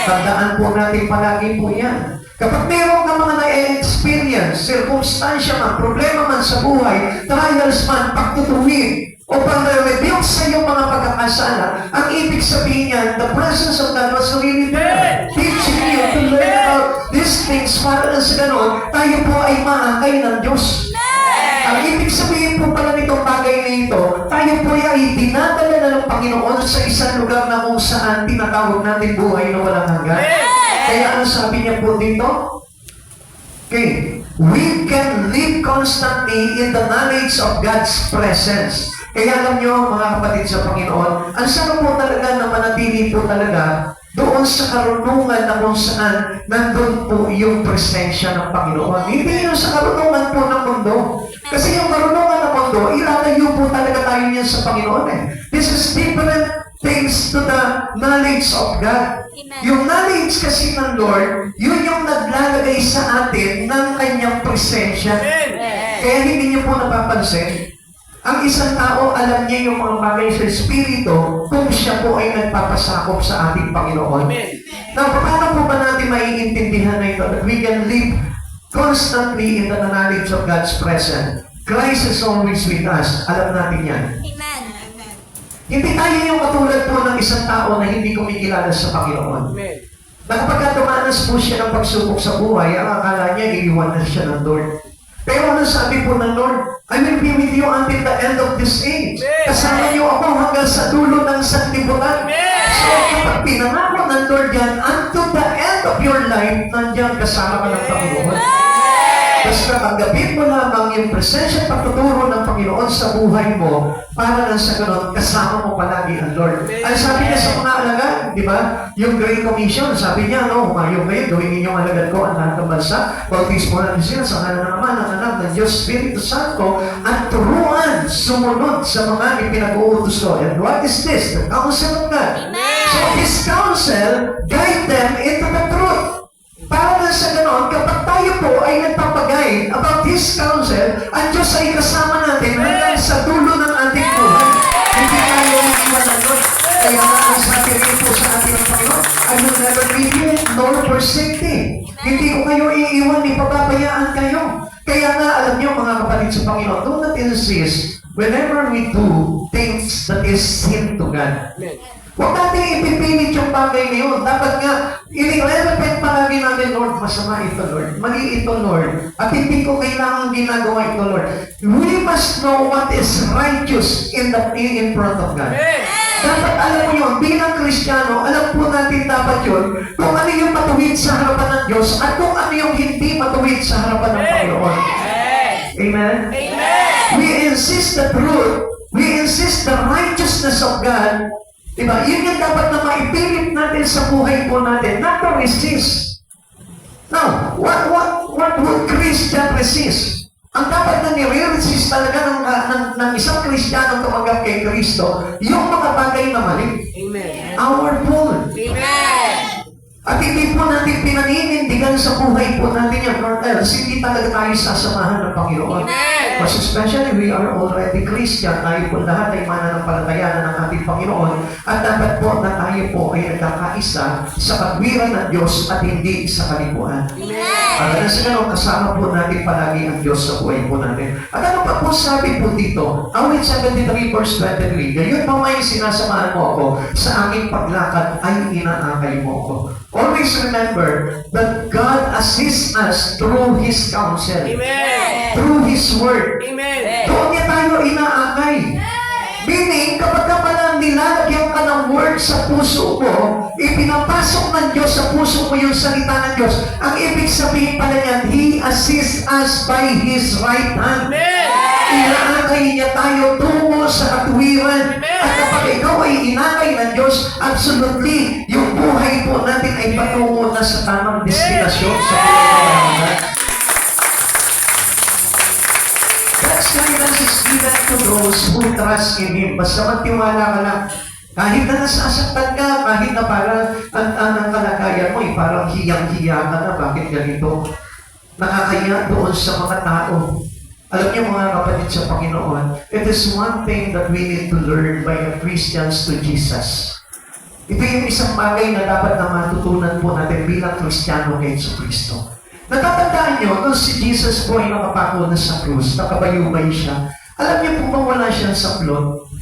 Tandaan po natin palagi po yan. Kapag meron ka mga na-experience, circumstansya man, problema man sa buhay, trials man, pagtutuwid, o pang-reveal sa iyong mga pagkakasala, ang ibig sabihin niyan, the presence of God was really there, teaching you to learn about these things para sa ganon, tayo po ay maakay ng Diyos. Ang ibig sabihin po pala nitong bagay na ito, tayo po ay dinadala na ng Panginoon sa isang lugar na kung saan tinatawag natin buhay na walang hanggan. Kaya ano sabi niya po dito? Okay, we can live constantly in the knowledge of God's presence. Kaya alam nyo, mga kapatid sa Panginoon, ang sarap po talaga na manatili po talaga doon sa karunungan na kung saan nandun po yung presensya ng Panginoon. Hindi yung sa karunungan po ng mundo. Kasi yung karunungan ng mundo, ilalayo po talaga tayo niyan sa Panginoon. This is different things to the knowledge of God. Amen. Yung knowledge kasi ng Lord, yun yung naglalagay sa atin ng kanyang presensya. Kaya hindi niyo po napapansin, Ang isang tao, alam niya yung mga bagay sa Espiritu kung siya po ay nagpapasakop sa ating Panginoon. Now, paano po ba natin maiintindihan na ito? That we can live constantly in the knowledge of God's presence. Christ is always with us. Alam natin yan. Amen. Hindi tayo yung katulad po ng isang tao na hindi kumikilala sa Panginoon. Na kapag dumanas po siya ng pagsubok sa buhay, ang akala niya, iiwan na siya ng Lord. Pero ano sabi po ng Lord? I will be with you until the end of this age. Kasama niyo ako hanggang sa dulo ng sanlibutan. So, kapag pinangako ng Lord yan, until the end of your life, nandiyan kasama ka ng Panginoon. Basta tanggapin mo lamang yung presensya pagtuturo ng Panginoon sa buhay mo para na sa ganon, kasama mo palagi ang Lord. Ang sabi niya sa mga alagad, di ba? Yung Great Commission, sabi niya, no, humayo kayo, gawin ninyong alagad ko ang lahat ng bansa, bautismo natin sila sa ngalan naman ng anak ng Diyos Espiritu Santo at turuan sumunod sa mga ipinag-uutos ko. And what is this? The counsel of God. So His counsel guide them into the truth. Para na sa ganon, kapag tayo po ay nagpapagay about His counsel, ang Diyos ay kasama natin hanggang sa dulo ng ating buhay. Hindi tayo iiwan ng Lord. Kaya nga ang sabi rin po sa ating ng Panginoon, I will never leave you nor forsake you. Hindi ko kayo iiwan, ipababayaan kayo. Kaya nga, alam niyo mga kapatid sa Panginoon, do not insist whenever we do things that is sin to God. Huwag natin ipipilit yung bagay na yun. Dapat nga, i-repent palagi natin, Lord, masama ito, Lord. Mali ito, Lord. At hindi ko kailangan ginagawa ito, Lord. We must know what is righteous in front of God. Dapat alam mo yun, bilang Kristiyano, alam po natin dapat yun, kung ano yung matuwid sa harapan ng Diyos at kung ano yung hindi matuwid sa harapan ng Panginoon. Amen? We insist the truth. We insist the righteousness of God. Diba? Yun yung dapat na maipilit natin sa buhay po natin, not to resist. Now, what would Christian resist? Ang dapat na nire-resist talaga ng isang Kristiyano tumanggap kay Kristo, yung mga bagay na mali. Amen. Our fault. Amen. At hindi po natin pinaninindigan sa buhay po natin yung Lord else, hindi talaga tayo sasamahan ng Panginoon. Amen. Mas especially, we are already Christian. Tayo po lahat ay mananampalataya ng ating Panginoon. At dapat po na tayo po ay nagkakaisa sa katwiran ng Diyos at hindi sa kalikuan. Para na sa ganun, kasama po natin palagi ang Diyos sa buhay po natin. At ano pa po sabi po dito? Awit 73 verse 23, gayon pa may sinasamahan mo ako sa aming paglakad ay inaakay mo ako. Always remember that God assists us through His counsel. Amen. Through His Word. Amen. Doon niya tayo inaakay. Meaning, kapag ka pala nilalagyan ka ng Word sa puso mo, ipinapasok ng Diyos sa puso mo yung salita ng Diyos, ang ibig sabihin pala niyan, He assists us by His right hand. Inaakay niya tayo tungo sa katwiran. At kapag ikaw ay inakay ng Diyos, absolutely, yung buhay po natin ay patungo na sa tamang destinasyon sa buhay. God's guidance is given to those who trust in Him. Basta magtiwala ka lang. Kahit na nasasaktan ka, kahit na parang ang kalagayan mo, parang hiyang-hiya ka na, bakit ganito? Nakakaya doon sa mga tao. Alam niyo mga kapatid sa Panginoon, it is one thing that we need to learn by the Christians to Jesus. Ito yung isang bagay na dapat na matutunan po natin bilang Kristiyano kay Kristo. Natatandaan niyo, nung si Jesus po ay nakapako na sa krus, nakabayubay siya, alam niyo po bang wala siyang saplot?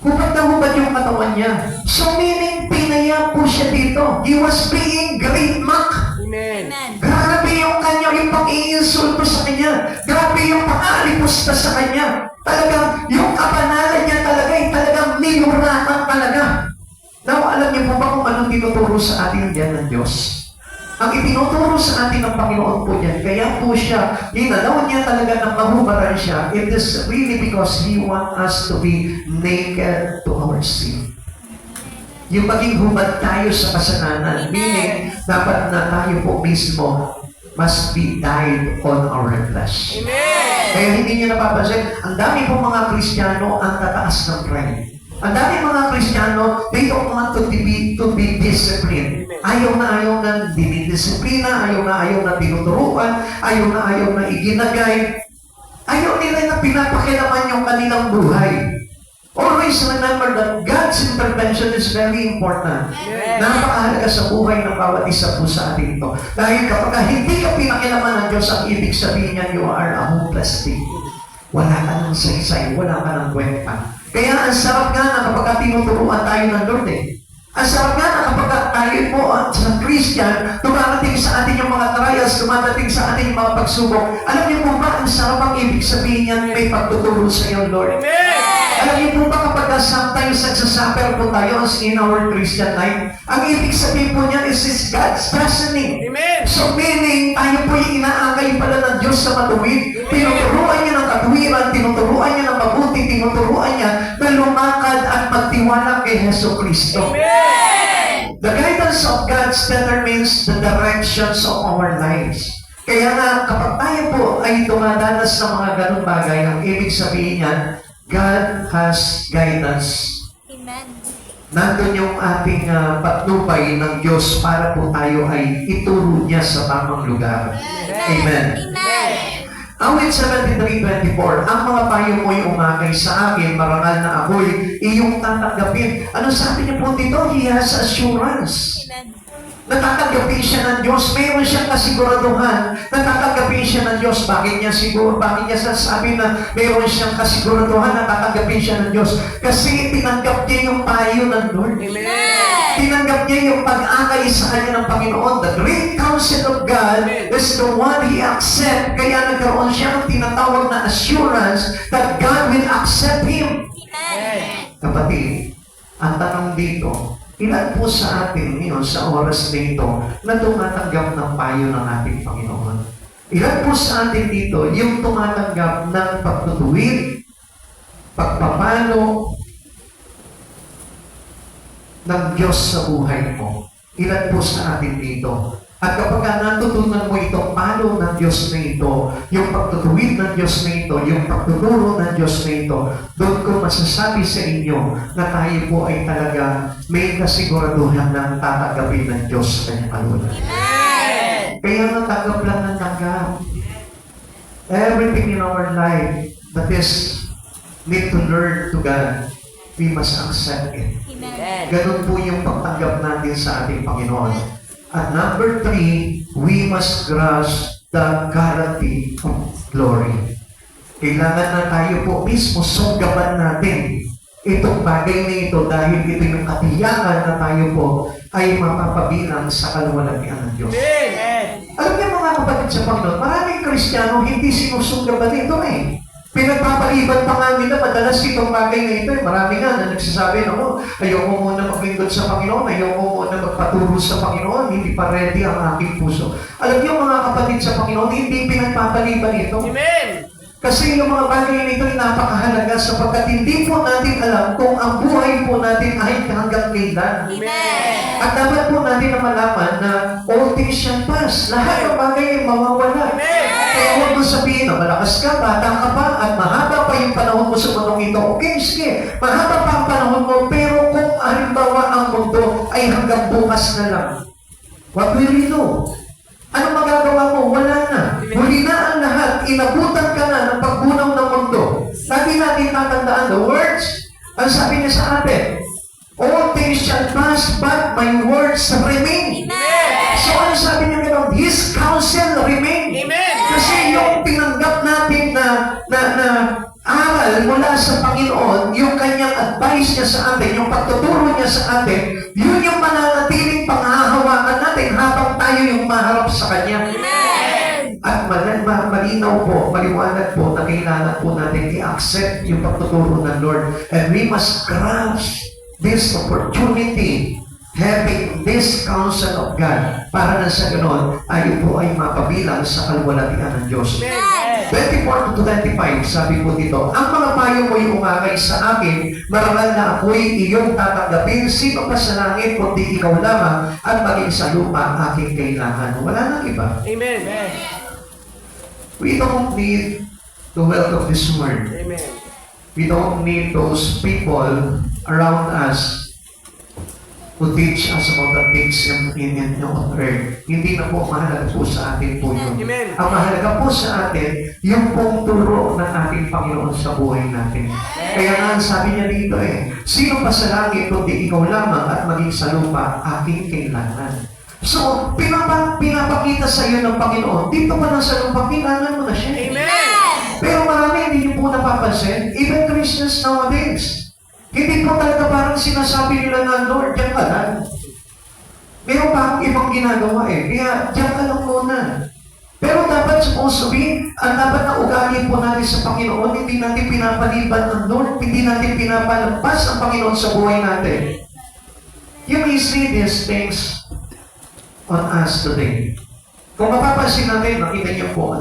Hubad na hubad yung katawan niya. So meaning, pinaya po siya dito. He was being great mocked. Amen. Grabe yung kanya, yung pag-i-insulto sa kanya. Grabe yung pang-alipusta sa kanya. Talagang, yung kapanalan niya talaga, ay talagang minurakan talaga. Now, alam niyo po ba kung anong tinuturo sa atin dyan ng Diyos? Ang itinuturo sa atin ng Panginoon po yan, kaya po siya, ginalaw niya talaga ng mahubaran siya, it is really because He wants us to be naked to our sin. Yung maging hubad tayo sa kasalanan, meaning, dapat na tayo po mismo must be died on our flesh. Amen. Kaya hindi niyo napapansin, ang dami pong mga Kristiyano ang tataas ng pride. Ang dami mga Kristiyano, they don't want to be disciplined. Ayaw na dinidisiplina, ayaw na tinuturuan, ayaw na iginagay. Ayaw nila na pinapakilaman yung kanilang buhay. Always remember that God's intervention is very important. Napakahalaga sa buhay ng bawat isa po sa atin ito. Dahil kapag hindi ka pinakilaman ng Diyos, ang ibig sabihin niya, you are a hopeless thing. Wala ka ng saysay, wala ka ng kwenta. Kaya ang sarap nga na kapag tinuturuan tayo ng Lord Ang sarap nga na kapag tayo po sa Christian, dumarating sa atin yung mga trials, dumarating sa atin yung mga pagsubok. Alam niyo po ba, ang sarap ang ibig sabihin niyan, may pagtuturo sa iyo, Lord. Alam niyo po ba kapag sometimes nagsasuffer po tayo in our Christian life, ang ibig sabihin po niyan is God's chastening. So meaning, tayo po yung inaakay pala ng Diyos sa matuwid. Tinuturuan niya ng katuwiran, tinuturuan niya ng mabuti, tinuturuan niya na lumakad at magtiwala kay Heso Kristo. The guidance of God determines the directions of our lives. Kaya nga, kapag tayo po ay dumadanas sa mga ganung bagay, ang ibig sabihin niyan, God has guidance. Amen. Nandun yung ating patnubay ng Diyos para po tayo ay ituro niya sa tamang lugar. Amen. Amen. Awit 73:24, ang mga payo mo'y umakay sa akin, marangal na ako'y iyong tatanggapin. Ano sabi niya po dito? He has assurance. Amen. Natatanggapin siya ng Diyos. Mayroon siyang kasiguraduhan. Natatanggapin siya ng Diyos. Bakit niya sasabi na mayroon siyang kasiguraduhan na natatanggapin siya ng Diyos? Kasi tinanggap niya yung payo ng Lord. Tinanggap niya yung pag-akay sa kanya ng Panginoon. The great counsel of God is the one He accept. Kaya nagkaroon siya ng tinatawag na assurance that God will accept him. Amen. Kapatid, ang tanong dito, ilan po sa atin ngayon sa oras na ito na tumatanggap ng payo ng ating Panginoon? Ilan po sa atin dito yung tumatanggap ng pagtutuwid, pagpapalo ng Diyos sa buhay mo? Ilan po sa atin dito? At kapag natutunan mo itong palo ng Diyos na ito, yung pagtutuwid ng Diyos na ito, yung pagtuturo ng Diyos na ito, doon ko masasabi sa inyo na tayo po ay talaga may kasiguraduhan ng tatanggapin ng Diyos sa kanyang kalooban. Kaya natanggap lang ng tanggap. Everything in our life that is need to learn to God, we must accept it. Amen. Ganun po yung pagtanggap natin sa ating Panginoon. At number 3, we must grasp the guarantee of glory. Kailangan na tayo po mismo sunggaban natin itong bagay na ito dahil ito yung katiyakan na tayo po ay mapapabilang sa kaluwalhatian ng Diyos. Alam niyo mga kapatid sa Panginoon, maraming Kristiyano hindi sinusunggaban ito Pinagpapaliban pa nga nila madalas itong bagay na ito. Marami nga na nagsasabi, ayoko muna maglingkod sa Panginoon, ayoko muna magpaturo sa Panginoon, hindi pa ready ang aking puso. Alam niyo mga kapatid sa Panginoon, hindi pinagpapaliban ito. Amen. Kasi yung mga bagay na ito ay napakahalaga sapagkat hindi po natin alam kung ang buhay po natin ay hanggang kailan. Amen. At dapat po natin na malaman na all things shall pass. Lahat ng bagay ay mawawala. Kaya huwag mo sabihin na malakas ka, bata ka pa, at mahaba pa yung panahon mo sa mundong ito. Okay, sige, mahaba pa ang panahon mo, pero kung halimbawa ang mundo ay hanggang bukas na lang, what will you do? Ano magagawa mo? Wala na. Huli na ang lahat. Inabutan ka na ng pagbunaw ng mundo. Lagi natin tatandaan the words. Ang sabi niya sa atin, all things shall pass, but my words remain. Amen. So ano sabi niya gano'n? His counsel remain. Amen. Kasi yung tinanggap natin na aral mula sa Panginoon, yung kanyang advice niya sa atin, yung pagtuturo niya sa atin, yun yung mananatiling panghahawakan natin habang tayo yung maharap sa Kanya. Amen. At malinaw po, maliwanag po na kailangan po natin i-accept yung pagtuturo ng Lord. And we must grasp this opportunity, having this counsel of God, para na sa ganon, tayo po ay mapabilang sa kaluwalhatian ng Diyos. 24 to 25, sabi po dito, ang mga payo mo'y umakay sa akin, marangal na ako'y iyong tatanggapin, sino pa sa langit, kundi ikaw lamang, at maging sa lupa aking kailangan. Wala nang iba. Amen. We don't need the wealth of this world. We don't need those people around us who teach us about the things in on earth. Hindi na po mahalaga po sa atin po yun. Amen. Ang mahalaga po sa atin, yung pong turo ng ating Panginoon sa buhay natin. Kaya nga, sabi niya dito sino pa sa langit kundi ikaw lamang at maging sa lupa, aking kailangan. So, pinapakita sa iyo ng Panginoon, dito pa lang sa lupa, kailangan mo na siya. Amen. Pero marami hindi niyo po napapansin, even Christians nowadays, hindi po talaga parang sinasabi nila na, Lord, diyan ka lang. Meron pa akong ibang ginagawa kaya diyan ka lang muna. Pero dapat supposed to be, ang dapat na ugali po natin sa Panginoon, hindi natin pinapaliban ng Lord, hindi natin pinapalampas ang Panginoon sa buhay natin. You may see these things on us today. Kung mapapansin natin, makita niyo po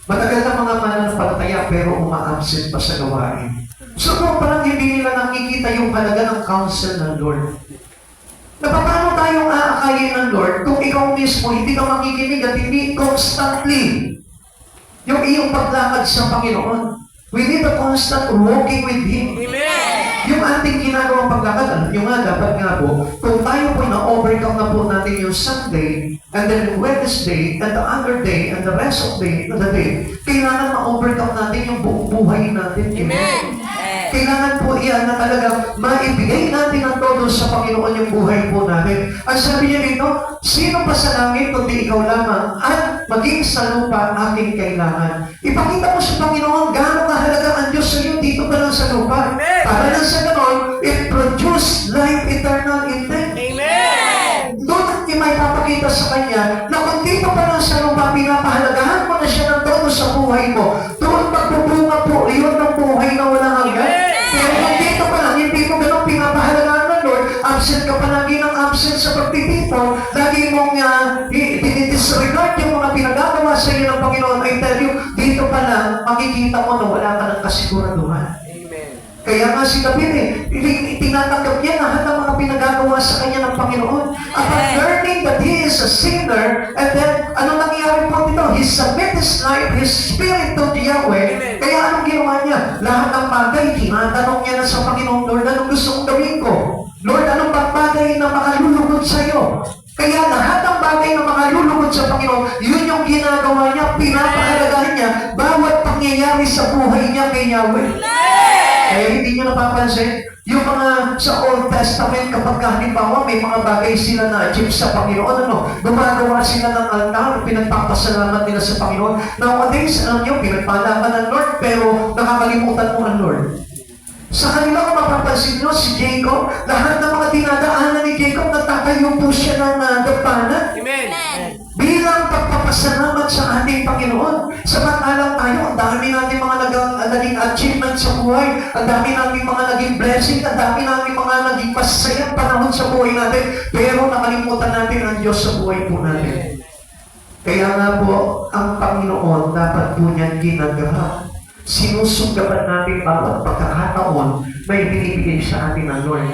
matagal na mga mananampalataya pero uma-absent pa sa gawain. So kung parang hindi nila nakikita yung halaga ng counsel ng Lord. Na paano tayong aakayin ng Lord kung ikaw mismo hindi ka makikinig at hindi constantly yung iyong paglakad sa Panginoon. We need a constant walking with Him. Amen. Yung ating ginagawang paglakad, alam nyo nga, dapat nga po, kung tayo po na-overcome na po natin yung Sunday, and then Wednesday, and the other day, and the rest of the day, kailangan ma-overcome natin yung buong buhay natin. Amen. Kailangan po iyan na talagang maibigay natin ang todo sa Panginoon yung buhay po natin. Ang sabi niya dito, sino pa sa langit kundi ikaw lamang at maging sa lupa aking kailangan. Ipakita mo sa Panginoon gaano kahalaga ang Diyos sa iyo dito pa lang sa lupa. Amen. Para lang sa ganon, it produce life eternal in them. Amen. Doon may papakita sa Kanya na kung dito pa lang sa lupa, pinapahalagahan mo na siya ng todo sa buhay mo. Doon magbubunga po iyon ng buhay na walang hanggan. Pero kung dito pa lang, hindi mo ganun pinapahalagaan ng Lord, absent ka pa lagi ng absent sa pagtitipon, lagi mong dinidisregard yung mga pinagagawa sa iyo ng Panginoon. I tell you, dito pa lang, makikita mo na wala ka ng kasiguraduhan. Amen. Kaya nga si David tinatanggap niya lahat ng mga pinagagawa sa kanya ng Panginoon. Upon learning that he is a sinner, and then, ano nangyayari po dito? He submit his life, his spirit to Yahweh. Kaya anong ginawa niya? Lahat ng bagay, tinatanong niya na sa Panginoon, Lord, anong gusto kong gawin ko? Lord, anong bagay na makalulugod sa iyo? Kaya lahat ng bagay na makalulugod sa Panginoon, yun yung ginagawa niya, pinapahalagahan niya, bawat pangyayari sa buhay niya kay Yahweh. Kaya hindi niyo napapansin, yung mga sa Old Testament, kapag halimbawa may mga bagay sila na achieve sa Panginoon, gumagawa sila ng altar, pinagpapasalamat nila sa Panginoon. Nowadays, alam niyo, pinagpalaman ng Lord, pero nakakalimutan mo ang Lord. Sa kanila, kung mapapansin nyo, si Jacob, lahat ng mga dinadaanan ni Jacob, natatayo po siya ng dagpanan. Amen. Bilang pagpapasalamat sa ating Panginoon. Samantalang tayo, ang dami natin mga naging achievement sa buhay, ang dami natin mga naging blessing, ang dami natin mga naging masayang panahon sa buhay natin, pero nakalimutan natin ang Diyos sa buhay po natin. Kaya nga po, ang Panginoon dapat po niyan ginagawa. Sinusugaban natin bawat pagkakataon na ibinibigay sa atin ng Lord.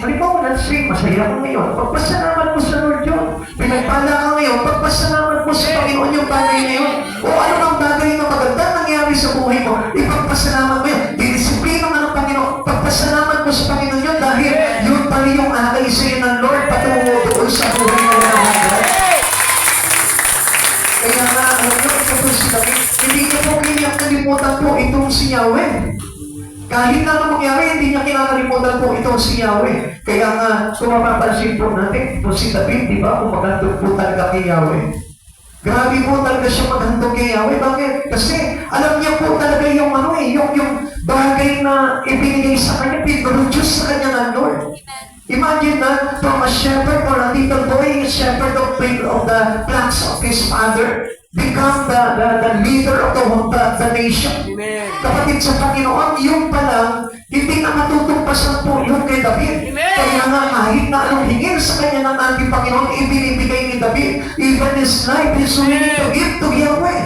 Halimbawa, let's say, masaya ko ngayon. Pagpasalamat mo sa Lord yun. Pinagpala ka ngayon, pagpasalamat mo sa Panginoon yung bagay na yun. O ano ng bagay na maganda nangyari sa buhay mo, ipagpasalamat mo yun. Didisiplina ka ng Panginoon. Pagpasalamat mo sa Panginoon yun dahil yun pala yung alay sa iyo ng Lord patungo doon sa buhay na walang hanggan. Kaya nga, alam nyo, ito po si David, hindi niya po kinakalimutan po itong si Yahweh. Kahit na anong mangyari, hindi niya kinakalimutan po itong si Yahweh. Kaya nga, kung mapapansin po natin, po si David, di ba, kung magandog po talaga kay Yahweh. Grabe po talaga siya magandog kay Yahweh. Bakit? Kasi alam niya po talaga yung yung bagay na ibinigay sa kanya, pinroduce sa kanya ng Lord. Imagine that from a shepherd or a little boy, a shepherd of the flocks of his father, become the leader of the nation. Amen. Kapatid sa Panginoon, yung pa lang, hindi na matutumpasan po yun kay David. Amen. Kaya nga kahit na anong hingin sa kanya ng ating Panginoon, ibinibigay ni David. Even his life is willing to give to Yahweh.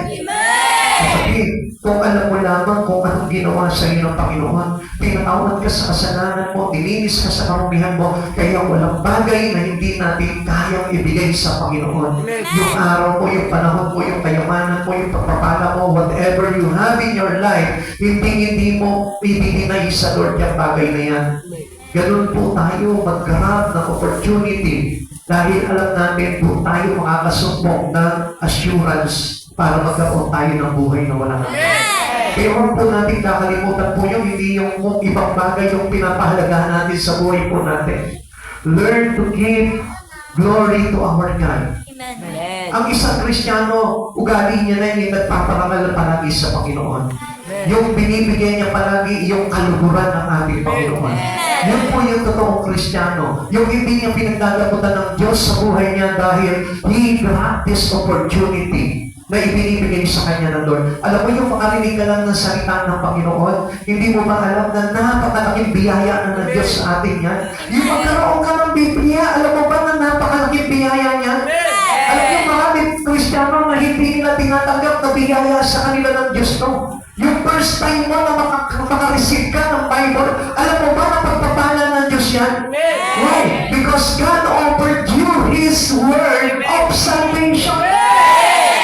Kapatid, kung alam mo lamang kung anong ginawa sa iyo ng Panginoon, pinatawad ka sa kasalanan mo, dininis ka sa karumihan mo, kaya walang bagay na hindi natin kayang ibigay sa Panginoon. Amen. Yung araw mo, yung panahon mo, yung kayamanan mo, yung pagpapala mo, whatever you have in your life, hindi mo ibibigay sa Lord yung bagay na yan. Ganun po tayo magkaroon ng opportunity dahil alam natin po tayo makakasumpong ng assurance para magkaroon tayo ng buhay na walang hanggan. Kaya huwag po natin kakalimutan po yung hindi yung kung ibang bagay yung pinapahalagahan natin sa buhay po natin. Learn to give glory to our God. Amen. Ang isang Kristiyano, ugali niya na yung nagpaparangal palagi sa Panginoon. Yung binibigyan niya palagi yung kaluguran ng ating Panginoon. Yun po yung totoong Kristiyano. Yung hindi niya pinagdadaputan ng Diyos sa buhay niya dahil He got this opportunity na ibinibigay sa kanya ng Lord. Alam mo yung makarinig ka lang ng salita ng Panginoon, hindi mo ba alam na napakalaking biyaya na ng Diyos sa atin yan? Yung magkaroon ka ng Biblia, alam mo ba na napakalaking biyaya niya? Alam niyo, maraming Kristiyano na hindi nila tinatanggap na biyaya sa kanila ng Diyos to. Yung first time mo na makareceive ka ng Bible, alam mo ba na pagpapala ng Diyos yan? Why? Because God offered you His word of salvation.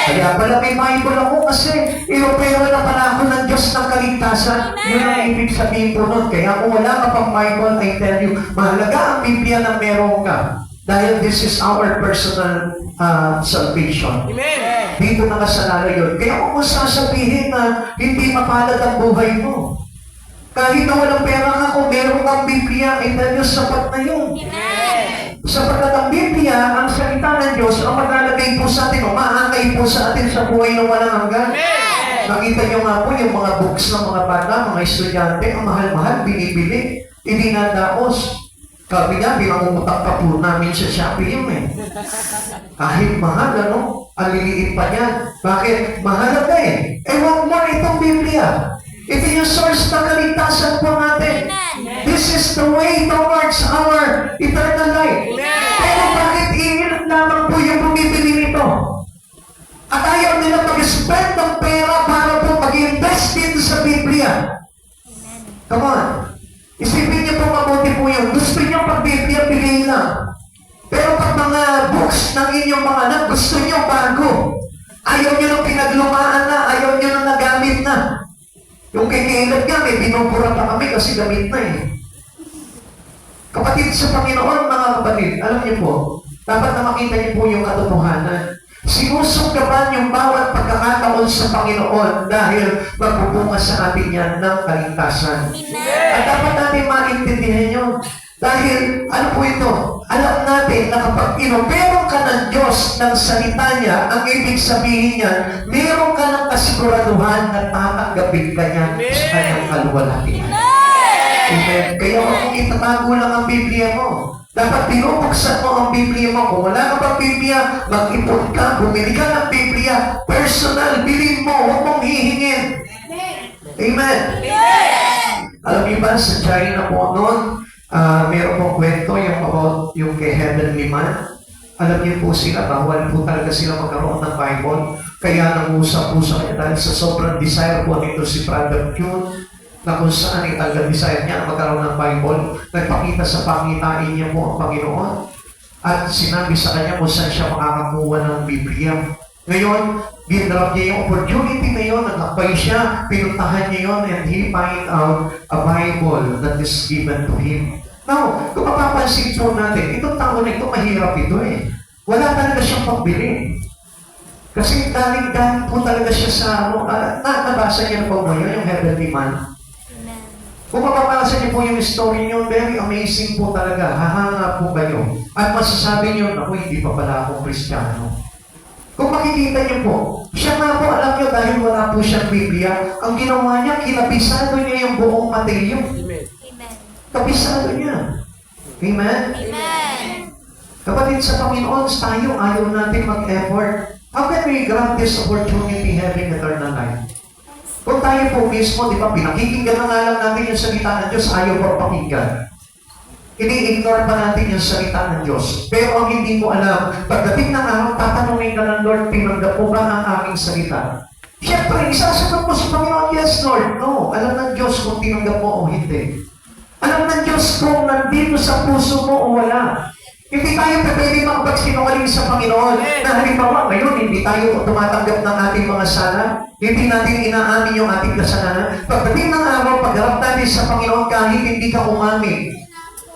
Kaya pala may Bible ako kasi inopera na pala ako ng Diyos ng kaligtasan. Yun ang ibig sabihin po nun. Kaya kung wala ka pang Bible, I tell you, mahalaga ang Biblia na meron ka. Dahil this is our personal salvation. Amen. Dito nakasalala yun. Kaya kung sasabihin na hindi mapalad ang buhay mo, kahit na walang pera ka, kung meron kang Biblia, I tell you, sapat na yun. Sapagkat ang Biblia, ang salita ng Diyos, ang maglalagay po sa atin, o maangay po sa atin sa buhay na walang hanggan. Nakita niyo nga po yung mga books ng mga bata, mga estudyante, ang mahal-mahal, binibili, idinadaos. Kami nga, pinangungutang pa po namin sa Shopee yun eh. Kahit mahal, ano? Ang liliit pa niya. Bakit? Mahalaga eh. Eh, wag mo itong Biblia. Ito yung source ng kaligtasan po natin. This is the way towards our eternal life. Pero bakit iingat lamang po yung bumibili nito? At ayaw nila mag-spend ng pera para po mag-invest dito sa Biblia. Come on. Isipin niyo po mabuti po yun. Gusto niyo pag-Biblia, piliin lang. Pero pag mga books ng inyong mga anak, gusto niyo bago. Ayaw niyo nang pinaglumaan na, ayaw niyo nang nagamit na. Yung kikilad nga, may binubura pa kami kasi gamit na eh. Kapatid sa Panginoon, mga kapatid, alam niyo po, dapat na makita niyo po yung katotohanan. Sinusunggaban yung bawat pagkakataon sa Panginoon dahil magbubunga sa atin yan ng kaligtasan. At dapat natin maintindihan yun. Dahil, ano po ito? Alam natin na kapag inopero ka ng Diyos ng salita niya, ang ibig sabihin niya, meron ka ng kasiguraduhan na tatanggapin ka niya sa kanyang kaluwalhatian. Amen. Kaya huwag mong itatago lang ang Biblia mo. Dapat binubuksan mo ang Biblia mo. Kung wala ka pang Biblia, mag-ipon ka, bumili ka ng Biblia, personal, bilhin mo, huwag mong hihingin. Amen. Alam niyo ba, sa China po noon, meron pong kwento yung about yung kay Heavenly Man. Alam niyo po sila, bawal po talaga sila magkaroon ng Bible. Kaya nangusap po sa kanya dahil sa sobrang desire po nito si Brother Kuhn na kung saan ay talagang desire niya magkaroon ng Bible. Nagpakita sa pangitain niya po ang Panginoon. At sinabi sa kanya kung saan siya makakakuha ng Biblia. Ngayon, ginrab niya yung opportunity na yun, nag-apply siya, pinuntahan niya yun, and he find out a Bible that is given to him. Now, kung mapapansin po natin, itong tao na ito, mahirap ito eh. Wala talaga siyang pambili. Kasi daling po talaga siya sa, nabasa niya na po ngayon, yung Heavenly Man. Kung mapapasa niyo po yung story niyo, very amazing po talaga. Hahanga po kayo. At masasabi niyo, ako hindi pa pala akong Kristiyano. Kung makikita niyo po, siya nga po, alam niyo, dahil wala po siyang Biblia, ang ginawa niya, kinabisado niya yung buong materyo. Amen. Kabisado niya. Amen? Kapatid sa Panginoon, tayo ayaw natin mag-effort. How can we grab this opportunity having eternal life? Kung tayo po mismo, di ba, pinakikinggan na nga lang natin yung salita ng Diyos, ayaw pa pakinggan. Ini-ignore pa natin yung salita ng Diyos. Pero ang hindi mo alam, pagdating ng araw, tatanungin ka ng Lord, tinanggap mo ba ang aking salita? Siyempre, isasagot mo sa Panginoon, yes Lord. No, alam ng Diyos kung tinanggap mo o hindi. Alam ng Diyos kung nandito sa puso mo o wala. Hindi tayo pwede makapagsinungaling sa Panginoon na halimbawa ngayon hindi tayo tumatanggap ng ating mga sala, hindi natin inaamin yung ating kasalanan. Pagdating ng araw, pagharap natin sa Panginoon kahit hindi ka umamin,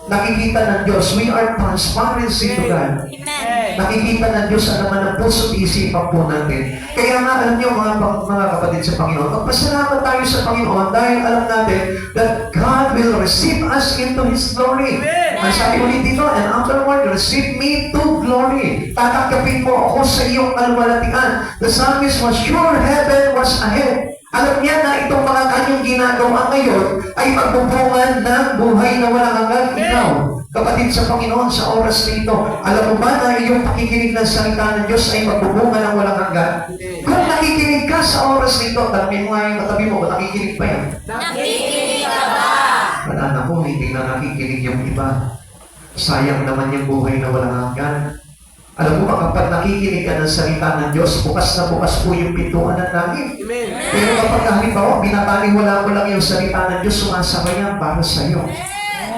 nakikita ng Diyos. We are transparency to God. Amen. Nakikita ng Diyos ang naman ng puso at isipan po natin. Kaya nga alam niyo mga kapatid sa Panginoon, magpasalamat tayo sa Panginoon dahil alam natin that God will receive us into His glory. Ang sabi ulit dito, and afterward, receive me to glory. Tatanggapin mo ako sa iyong kalwalatian. The psalmist was sure heaven was ahead. Alam niya na itong mga kanyang ginagawa ngayon ay magbubungan ng buhay na walang hanggan. Ikaw, kapatid sa Panginoon, sa oras na ito, alam mo ba na iyong pakikinig ng salita ng Diyos ay magbubunga ng walang hanggan? Kung nakikinig ka sa oras na ito, tanongin mo nga yung katabi mo, kung nakikinig pa yan. Nakikinig ka ba? Wala na po, hindi na nakikinig yung iba. Sayang naman yung buhay na walang hanggan. Alam mo ba, kapag nakikinig ka ng salita ng Diyos, bukas na bukas po yung pintuan ng langit. Pero kapag halimbawa, binabaliwala mo lang yung salita ng Diyos, sumasabay yan para sa iyo.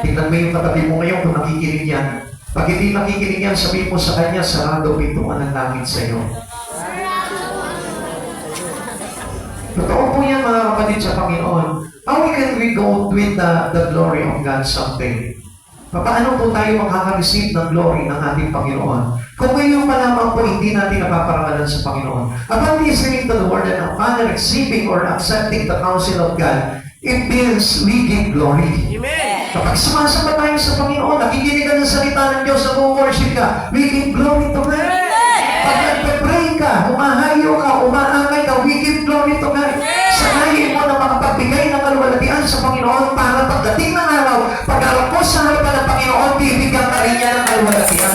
Tingnan mo yung katabi mo ngayon kung nakikinig yan. Pag hindi nakikinig yan, sabihin mo sa kanya, sarado pintuan ng langit sa iyo. Totoo po yan mga kapatid sa Panginoon. How can we go with the glory of God someday? Paano po tayo makaka-receive ng glory ng ating Panginoon? Kung ngayon pa lamang po hindi natin napaparangalan sa Panginoon. Upon listening to the word and upon receiving or accepting the counsel of God, it means we give glory. Amen. Kapag sumasamba tayo sa Panginoon, nakikinig ka ng salita ng Diyos na worship ka, we give glory to God. Pag nagpe-pray ka, humahayo ka, umaangay ka, we give glory to God. Sanayin mo na makapagbigay ng kalwalatian sa Panginoon para pagdating ng araw, pag-arap mo sa harapan ng Panginoon, bibigyan ka rin niya ng kalwalatian.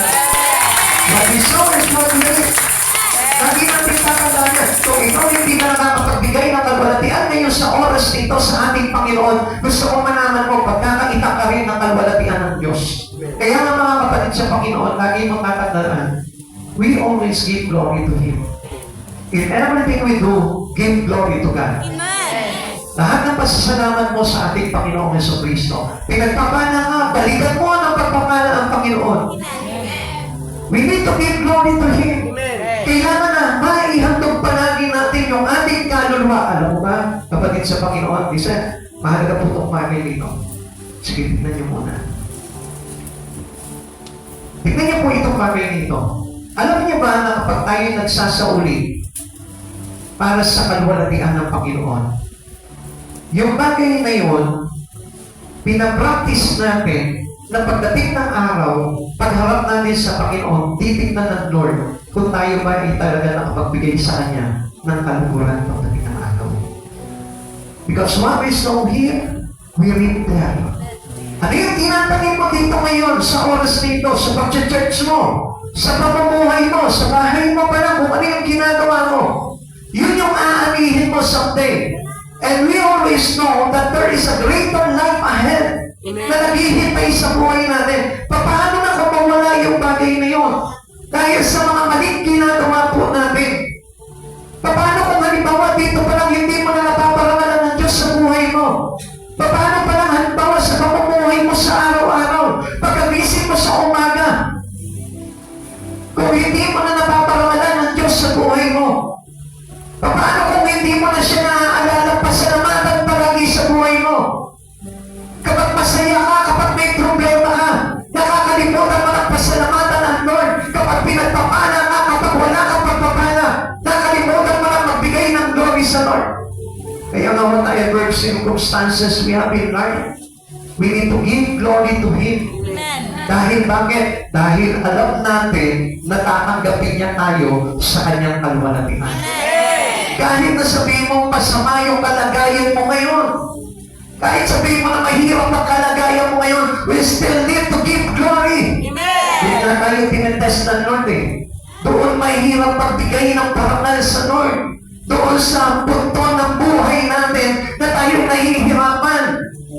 But it's so responsibility. Lagi natin tatandaan yan. Kung ikaw hindi ka nakakapagbigay ng kalwalatian ngayon sa oras nito sa ating Panginoon, gusto ko manaman mo, pagkakaita ka rin ng kalwalatian ng Diyos. Kaya nga mga kapatid sa Panginoon, lagi mong tatandaan, we always give glory to Him. In everything we do, give glory to God. Amen. Lahat ng pasasalamat mo sa ating Panginoong Jesucristo, pinagpapala nga, balikan mo ng pagpapala ang Panginoon. We need to give glory to Him. Kailangan na maihandog palagi natin yung ating kaluluwa. Alam mo ba, kapatid sa Panginoon, isa, mahalaga po itong bagay dito. Sige, tignan niyo muna. Tignan niyo po itong bagay nito. Alam niyo ba na kapag tayo nagsasauli para sa kalwalatian ng Panginoon, yung bagay na yun, pinapractice natin na pagdating ng araw, pagharap natin sa Panginoon, titignan ng Lord kung tayo ba ay talaga nakapagbigay sa Kanya ng kaluguran pagdating ng araw. Because what we sow here, we reap there. Ano yung tinatanim mo dito ngayon sa oras nito, sa pag-church mo, sa pamumuhay mo, sa bahay mo pa lang, kung ano yung ginagawa mo, yun yung aanihin mo someday. And we always know that there is a greater life ahead na naghihintay sa buhay natin. Paano na kung mawala yung bagay na yun? Dahil sa mga maling ginagawa po natin. Paano kung halimbawa dito pa lang hindi mo na napaparangalan ng Diyos sa buhay mo? Paano pa lang halimbawa sa pamumuhay mo sa araw-araw? Pagkagising mo sa umaga, kung hindi mo na napaparangalan ng Diyos sa buhay mo, paano kung hindi mo na siya naaalala pasalamatan palagi sa buhay mo? Kapag masaya ka, kapag may problema ka, nakakalimutan mo ng pasalamatan ng Lord. Kapag pinagpapala ka, kapag wala kang pagpapala, nakalimutan mo na magbigay ng glory sa Lord. Kaya nga whatever circumstances we have in life, we need to give glory to Him. Amen. Dahil bakit? Dahil alam natin na tatanggapin niya tayo sa kanyang kalwalatian. Kahit na sabihin mo masama yung kalagayan mo ngayon, kahit sabihin mo na mahirap ang kalagayan mo ngayon, we still need to give glory. Hindi na tayo tinetest ng Lord eh. Doon mahirap pagbigay ng parangal sa Lord. Doon sa punto ng buhay natin na tayo nahihirapan.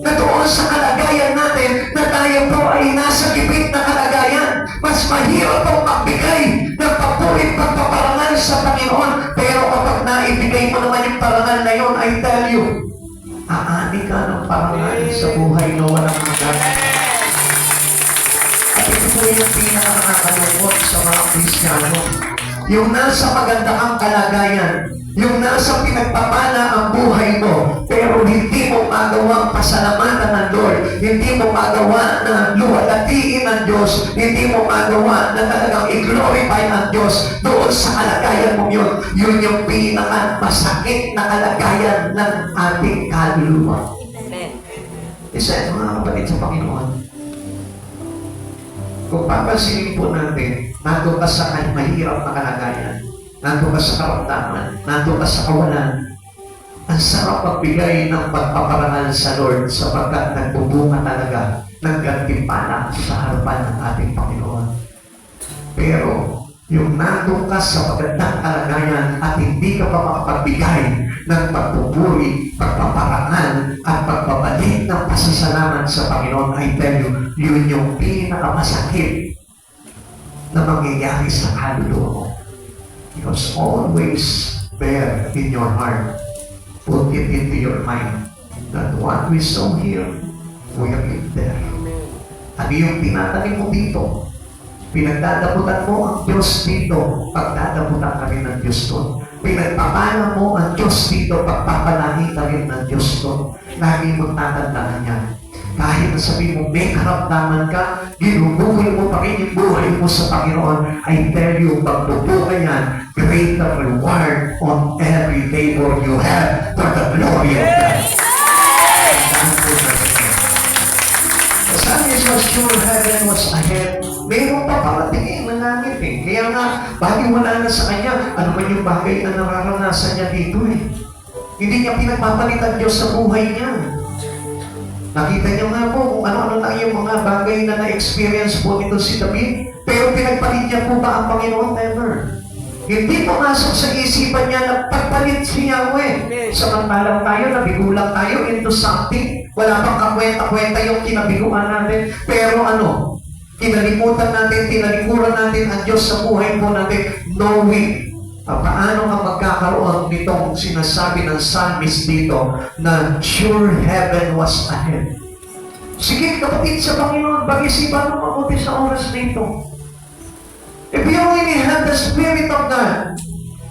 Na doon sa kalagayan natin na tayo po ay nasa gibit na kalagayan. Mas mahirap ang magbigay ng papurit pagpaparangal sa Panginoon. Pero kapag naibigay mo naman yung parangal na yun, I tell you, aani ka ng parangal sa buhay na walang hanggan. At ito po yung pinaka-nakakalungkot sa mga Kristiyano. yung nasa maganda kang kalagayan, yung nasa pinagpapala ang buhay mo, pero hindi mo magawang pasalamatan ng Lord, hindi mo magawa na luwalatiin ng Diyos, hindi mo magawa na talagang i-glorify ng Diyos doon sa kalagayan mo yun. Yun yung pinaka-masakit na kalagayan ng ating kaluluwa. Amen. Isa mga kapatid sa Panginoon, kung papansinin po natin, nandun ka sa mahirap na kalagayan, nandun ka sa karamdaman, nandun ka sa kawalan, ang sarap magbigay ng pagpaparangal sa Lord sapagkat nagbubunga talaga ng gantimpala sa harapan ng ating Panginoon. Pero, yung nandun ka sa magandang kalagayan at hindi ka pa makapagbigay ng pagpupuri, pagpaparangal, at pagpabalik ng pasasalamat sa Panginoon, I tell you, yun yung pinakamasakit na mangyayari sa kaluluwa mo. Because always bear in your heart, put it into your mind, that what we sow here, we are in there. Ano yung tinatanim mo dito? Pinagdadaputan mo ang Diyos dito, pagdadaputan ka rin ng Diyos doon. Pinagpapala mo ang Diyos dito, pagpapalahi ka rin ng Diyos doon. Lagi mong tatandaan yan. Kahit na sabihin mo, may karamdaman ka, ginubuhay mo pa rin yung buhay mo sa Panginoon, I tell you, pagbubuhay yan, greater reward on every labor you have for the glory of God. Sabi sa sure heaven was ahead, mayroon pa paratingin na langit eh. Kaya nga, bagay wala na sa kanya, ano man yung bagay na nararanasan niya dito eh. Hindi niya pinagpapalit ang Diyos sa buhay niya. Nakita niyo nga po kung ano-ano lang yung mga bagay na na-experience po nito si David. Pero pinagpalit niya po ba ang Panginoon? Never. Hindi pumasok sa isipan niya na pagpalit si Yahweh. Samantalang tayo, nabigulang tayo into something. Wala pang kakwenta-kwenta yung kinabiguan natin. Pero ano, kinalimutan natin, tinalikuran natin ang Diyos sa buhay po natin, knowing paano ka magkakaroon nitong sinasabi ng psalmist dito na sure heaven was ahead. Sige kapatid sa Panginoon, pag-isipan mo mabuti sa oras nito. If you really have the Spirit of God,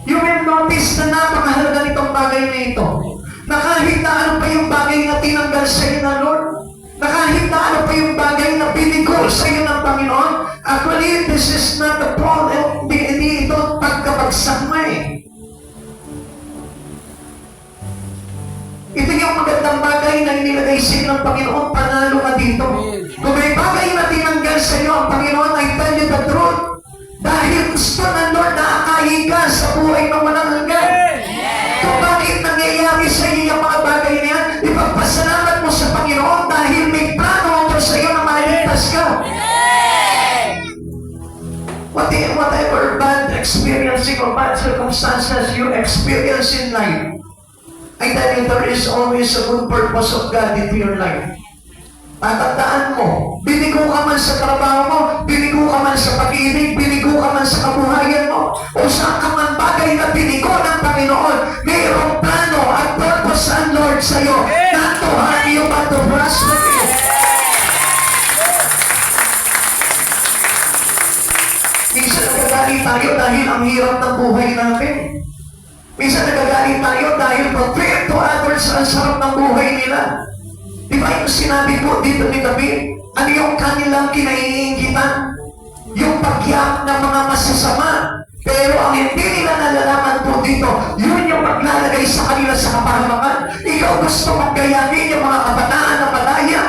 you will notice na napakahalaga nitong bagay na ito. Na kahit na ano pa yung bagay na tinanggal sa iyo na Lord, na kahit na ano pa yung bagay na binigol sa iyo ng Panginoon, actually, this is not the problem. Hindi ito pagkabagsak mo eh. Ito yung magandang bagay na inilagay sa iyo ng Panginoon, panalo ka dito. Kung may bagay na tinanggal sa iyo ang Panginoon, I tell you the truth. Dahil gusto ng Lord na akayin ka sa buhay na walang hanggan. Kung bakit nangyayari sa iyo yung mga bagay na yan, ipagpasalamat mo sa Panginoon dahil may plano ko sa iyo na maligtas ka. Whatever bad experiencing or bad circumstances you experience in life, I tell you, there is always a good purpose of God into your life. Tatandaan mo, binigo ka man sa trabaho mo, binigo ka man sa pag-ibig, binigo ka man sa kabuhayan mo, o saan ka man bagay na binigo ng Panginoon, mayroong plano at purpose ang Lord sa iyo, not to harm you, but to prosper you. Minsan nagagalit tayo dahil ang hirap ng buhay natin. Minsan nagagalit tayo dahil compared to others, ang sarap ng buhay nila. Di ba yung sinabi po dito ni David? Ano yung kanilang kinaiingitan? Yung pagyak ng mga masasama. Pero ang hindi nila nalalaman po dito, yun yung maglalagay sa kanila sa kapahamakan. Ikaw gusto maggayanin yung mga kabataan na malaya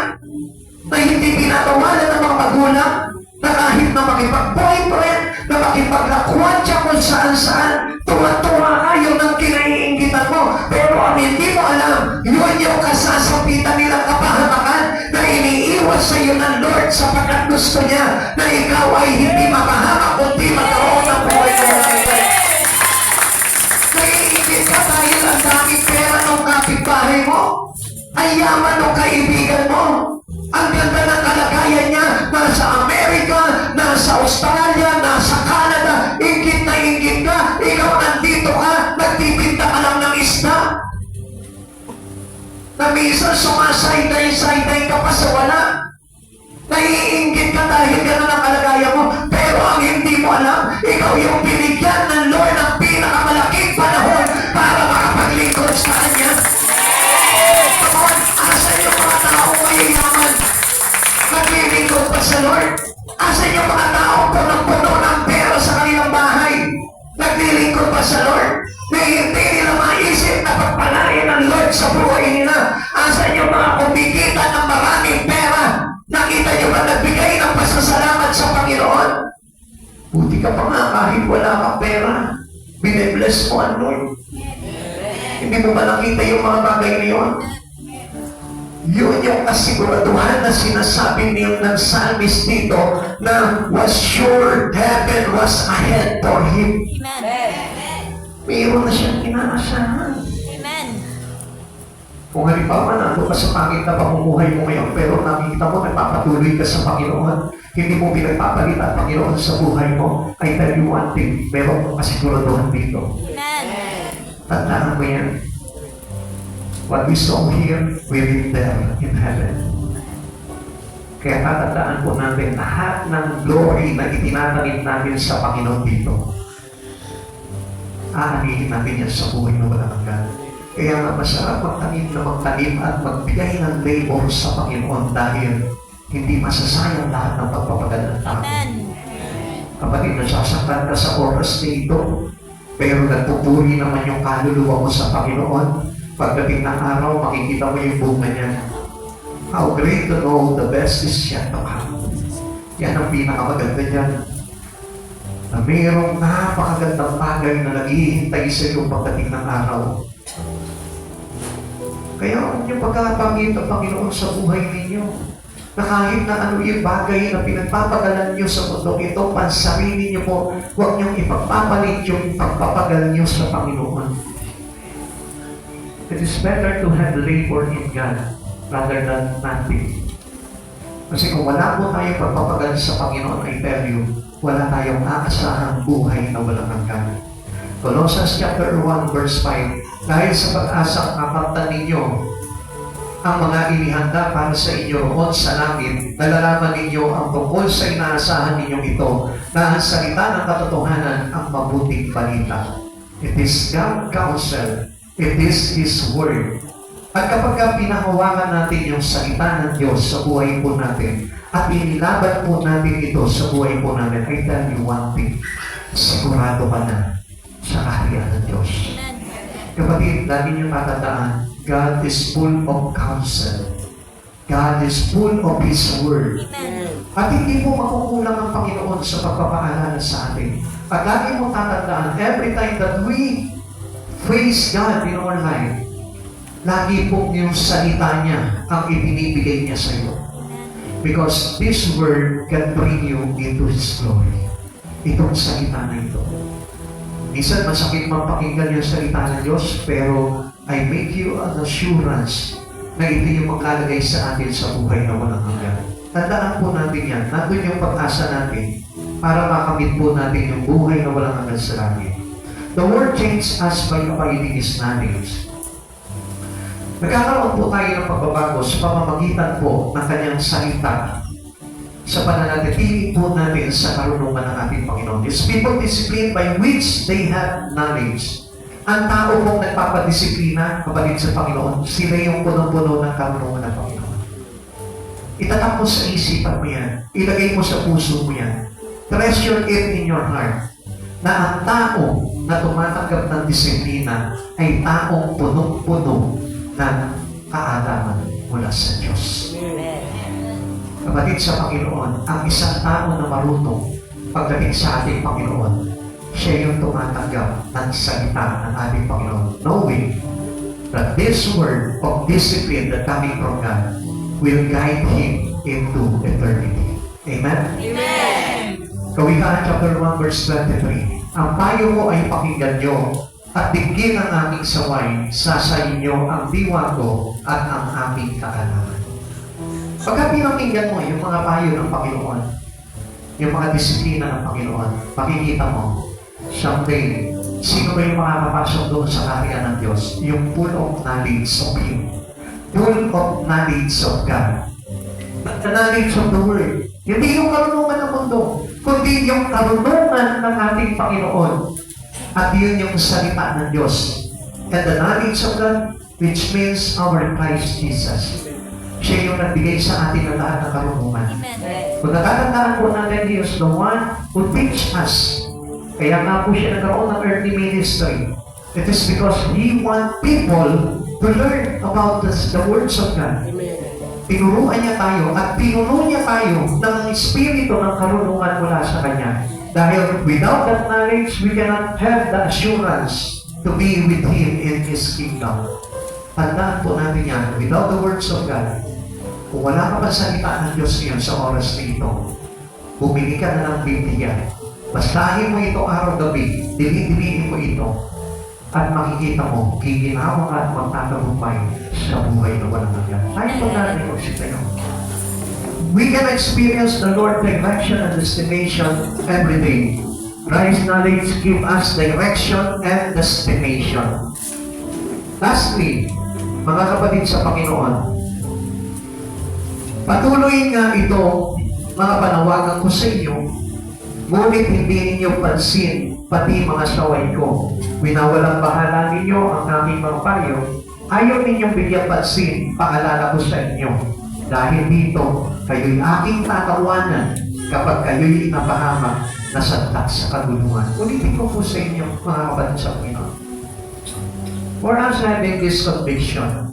na hindi pinatawalan ng mga magulang, na kahit na makipag-boyfriend, na makipaglakuan siya kung saan-saan, tuwa-tuwa ka, yun ang kinaiingitan mo. Pero ang hindi mo alam, yun yung kasasapitan nilang kapahamakan na iniiwas sa iyo ng Lord sapagkat gusto niya na ikaw ay hindi mapahamak kundi magkaroon ng buhay na walang. Naiingit ka dahil ang daming pera ng kapitbahay mo, ay yaman ng kaibigan mo. Ang ganda ng kalagayan niya, nasa Amerika, nasa Australia, nasa Canada, ingit na ingit ka, ikaw nandito ka, nagtipinta ka lang ng isda. Na minsan sumasayday-sayday ka pa sa wala. Naiingit ka dahil gano'n ang kalagayan mo, pero ang hindi mo alam, ikaw yung binigyan ng sa Lord? Asan yung mga tao punong-puno ng pera sa kanilang bahay? Naglilingkod pa sa Lord? Na hindi nila maisip na pagpalain ng Lord sa buhay nila. Asan yung mga kumikita ng maraming pera? Nakita niyo ba nagbigay ng pasasalamat sa Panginoon? Buti ka pa nga kahit wala kang pera. Binibless mo ang Lord. Hindi mo ba nakita yung mga bagay na yun? Yun yung kasiguraduhan na sinasabi niyo ng psalmist dito na was sure heaven was ahead for him. Amen. Mayroon na siyang inaasahan. Amen. Kung halimbawa nando ka sa pangit na pamumuhay mo ngayon pero nakikita mo nagpapatuloy ka sa Panginoon, hindi mo pinagpapalit ang Panginoon sa buhay mo, I tell you one thing, meron kang kasiguraduhan dito. Amen. Tandaan mo yan. What we saw here, we live there in heaven. Kaya tatandaan po natin lahat ng glory na itinatanim natin sa Panginoon dito. Aanihin natin yan sa buhay na walang hanggan. Kaya nga masarap magtanim at magbigay ng labor sa Panginoon dahil hindi masasayang lahat ng pagpapagal ng tao. Amen. Kapatid, nasasaktan ka sa oras na ito, pero nagpupuri naman yung kaluluwa mo sa Panginoon. Pagdating ng araw, makikita mo yung bunga niya. How great to know the best is yet to come. Yan ang pinakamaganda niyan. Na mayroong napakagandang bagay na naghihintay sa iyo pagdating ng araw. Kaya huwag niyo pagkakapangit ang Panginoon sa buhay ninyo. Na kahit na ano yung bagay na pinagpapagalan niyo sa mundo ito, pansarili niyo po, huwag niyong ipagpapalit yung pagpapagal niyo sa Panginoon. It is better to have labor in God rather than nothing. Kasi kung wala po tayong pagpapagal sa Panginoon, I tell you, wala tayong aasahang buhay na walang hanggan. Colossians chapter 1 verse 5, dahil sa pag-asang kapatan ninyo, ang mga inihanda para sa inyo roon sa langit, nalalaman ninyo ang tungkol sa inaasahan ninyong ito, na ang salita ng katotohanan ang mabuting balita. It is God's counsel. It is His Word. At kapag pinahawakan natin yung salita ng Diyos sa buhay po natin, at inilaban po natin ito sa buhay po natin, I tell you one thing, sigurado ka na sa kaharian ng Diyos. Kapatid, lagi niyong tatandaan, God is full of counsel. God is full of His Word. At hindi po makukulang ang Panginoon sa pagpapaalala sa atin. At lagi mong tatandaan, every time that we praise God in our life, lagi po yung salita niya ang ibinibigay niya sa iyo. Because this word can bring you into His glory. Itong salita na ito. Minsan masakit mapakinggan yung salita ng Diyos, pero I make you an assurance na ito yung maglalagay sa atin sa buhay na walang hanggan. Tandaan po natin yan. Nandun yung pag-asa natin para makamit po natin yung buhay na walang hanggan sa langit. The Word changed us by abiding His knowledge. Nagkakaroon po tayo ng pagbabago sa pamamagitan po ng Kanyang salita sa pananatili po natin sa karunungan ng ating Panginoon. These people discipline by which they have knowledge. Ang tao pong nagpapadisiplina, kapatid sa Panginoon, sila yung punong-puno ng karunungan ng Panginoon. Itatak mo sa isipan mo yan. Ilagay mo sa puso mo yan. Treasure it in your heart. Na ang tao na tumatanggap ng disiplina ay taong punong-puno ng kaalaman mula sa Diyos. Kapatid sa Panginoon, ang isang tao na marunong pagdating sa ating Panginoon, siya yung tumatanggap ng salita ng ating Panginoon, knowing that this word of discipline that coming from God will guide him into eternity. Amen? Amen. Kawikaan chapter 1 verse 23. Ang payo mo ay pakinggan nyo at digin ang aming saway, sasayin nyo ang diwa ko at ang aming kaalaman. Pagka pinakinggan mo yung mga payo ng Panginoon, yung mga disiplina ng Panginoon, makikita mo, someday, sino ba yung makakapasok doon sa kaharian ng Diyos? Yung full of knowledge of Him. Full of knowledge of God. The knowledge of the Word. Hindi yung karunungan ng mundo, kundi yung karunungan ng ating Panginoon. At yun yung salita ng Diyos. And the knowledge of God, which means our Christ Jesus. Siya yung yung nagbigay sa atin ng lahat ng karunungan. Amen. Kung natatandaan po natin, He is the one who teach us. Kaya nga po siya nagkaroon ng earthly ministry. It is because He want people to learn about the words of God. Tinuruan niya tayo at pinuno niya tayo ng espiritu ng karunungan mula sa Kanya. Dahil without that knowledge, we cannot have the assurance to be with Him in His kingdom. Tandaan po natin yan, without the words of God, kung wala ka pa salita ng Diyos ngayon sa oras na ito, bumili ka na ng Biblia. Basahin mo ito araw-gabi, dili-diliin mo ito, at makikita mo, giginawa at magtatagumpay sa buhay na walang hanggan. Tayo po natin kung si tayo. We can experience the Lord direction and destination every day. Christ's knowledge give us direction and destination. Lastly, mga kapatid sa Panginoon, patuloy nga ito, mga panawagan ko sa inyo, ngunit hindi ninyo pansin, pati mga saway ko. Winawalang bahala ninyo ang aming mga payo, ayaw ninyong bigyan pansin, paalala ko sa inyo. Dahil dito, kayo'y aking tatawanan kapag kayo'y napahamak na santak sa kaguluhan. Ulitin ko po sa inyo, mga kapatid sa Panginoon. For us having this conviction,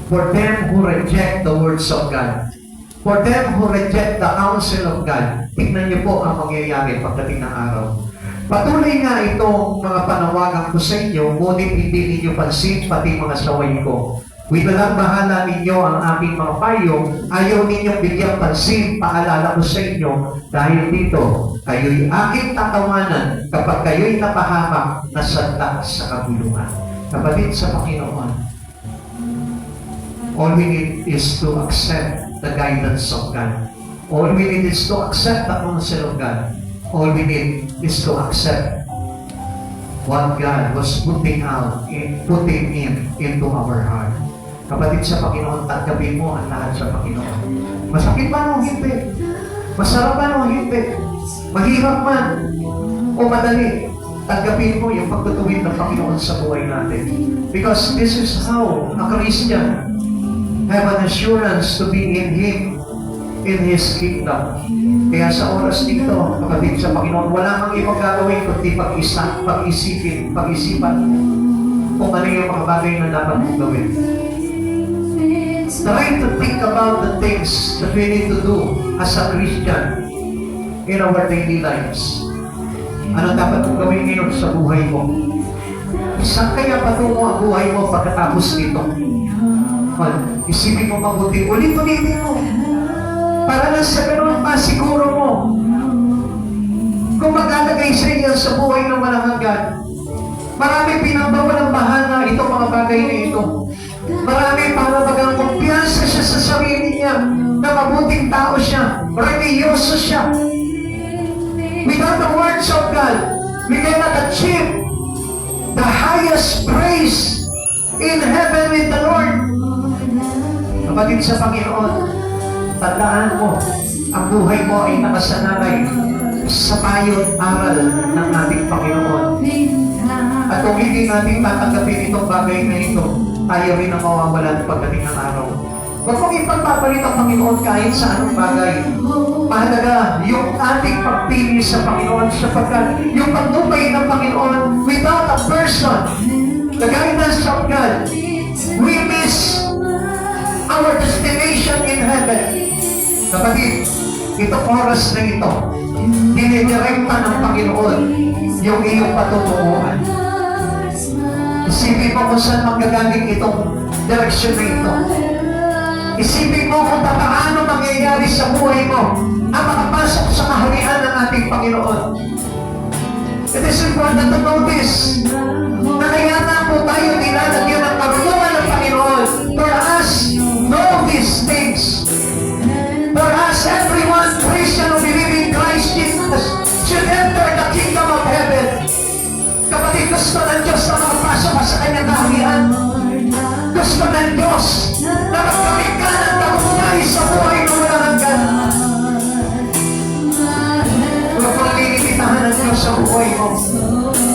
for them who reject the words of God, for them who reject the counsel of God, tignan niyo po ang mangyayari pagdating ng araw. Patuloy nga itong mga panawagan ko sa inyo, ngunit hindi ninyo pansin, pati mga saway ko. Winalang bahala ninyo ang aking mga payo, ayaw ninyong bigyan pansin, paalala ko sa inyo, dahil dito, kayo'y aking tatawanan kapag kayo'y napahamak na santak sa kaguluhan. Kapatid sa Panginoon, all we need is to accept the guidance of God. All we need is to accept the counsel of God. All we need is to accept what God was putting into our heart. Kapatid sa Panginoon, tanggapin mo ang lahat sa Panginoon. Masakit man o hindi, masarap man o hindi, mahirap man o madali, tanggapin mo yung pagtutuwid ng Panginoon sa buhay natin. Because this is how a Christian have an assurance to be in Him, in His kingdom. Kaya sa oras dito, kapatid sa Panginoon, wala mang ibang gagawin kundi pag-isipan kung ano yung mga bagay na dapat mong gawin. Try to think about the things that we need to do as a Christian in our daily lives. Ano dapat mong gawin ngayon sa buhay mo? Saan kaya patungo ang buhay mo pagkatapos nito? Isipin mo mabuti, ulit-ulitin mo. Para lang sa ganun pa, siguro mo. Kung maglalagay sa iyo sa buhay ng walang hanggan, marami pinagbawalang bahana itong mga bagay na ito. Marami para bagang kumpiyansa siya sa sarili niya na mabuting tao siya, religyoso siya. Without the words of God, we cannot achieve the highest praise in heaven with the Lord. Kapatid sa Panginoon, tandaan mo, ang buhay mo ay nakasanalay sa payo at aral ng ating Panginoon. At kung hindi natin tatanggapin itong bagay na ito, tayo rin ang mawawalan pagdating ng araw. Huwag mong ipagpapalit ang Panginoon kahit sa anong bagay. Mahalaga yung ating pagpili sa Panginoon sapagkat yung pagtupay ng Panginoon without a person, the guidance of God, we miss our destination in heaven. Kapatid, itong oras na ito, dinidirekta ng Panginoon yung iyong patutunguhan. Isipin mo kung saan magagaling itong direksyon na ito. Isipin mo kung paano mangyayari sa buhay mo ang makapasok sa kaharian ng ating Panginoon. It is important to notice na kaya na po tayo nilalagyan ng karunungan ng Panginoon for us know these things. For us, everyone Christian who believe in Christ Jesus should enter the kingdom of heaven. Kapatid, gusto ng Diyos na makapasok ka sa kanyang kaharian. Gusto ng Diyos na magkamit ka ng tagumpay sa buhay na walang hanggan. Huwag mo nalilimitahan ng Diyos sa buhay mo.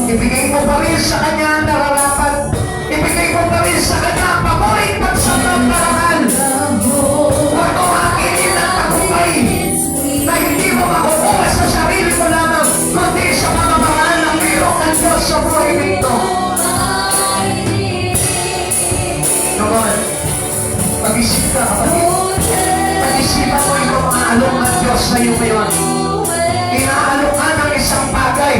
Ibigay mo pa rin sa Kanya ang nararapat. Ibigay mo pa rin sa Kanya ang paborit pagsama ng karangalan. Mag-isip ka, kapatid. Pag-isipan mo yung mga alok ng Diyos sa iyo ngayon. Inaalok ka ng isang bagay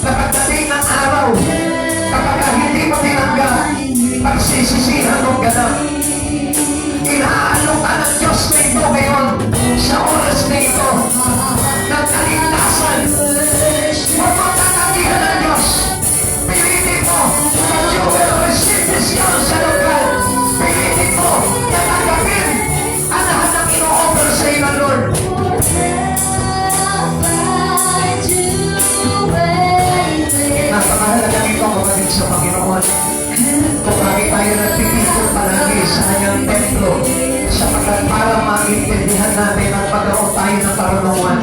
na pagdating ng araw, kapag hindi mo tinanggap, pagsisisihan mong ganap. Inaalok ka ng Diyos na ito ngayon sa oras na ito ng kaligtasan. Huwag mo tatanggihan ng Diyos. Pilitin mo that you will receive this counsel of God. Pilitin mo na tanggapin ang lahat ng ino-offer sa iyo ng Lord. Napakahalaga nito kapatid sa Panginoon. Kung bakit tayo nagpipikot palagi sa kanyang templo, sapagkat para maintindihan natin at pagkaroon tayo ng karunungan.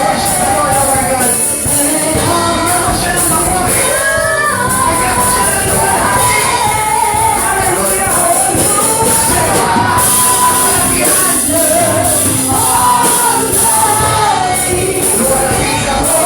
First, the Lord our God. Bigyan mo siya ng papuri. Bigyan mo siya ng luwalhati. Hallelujah! Luwalhati ka po.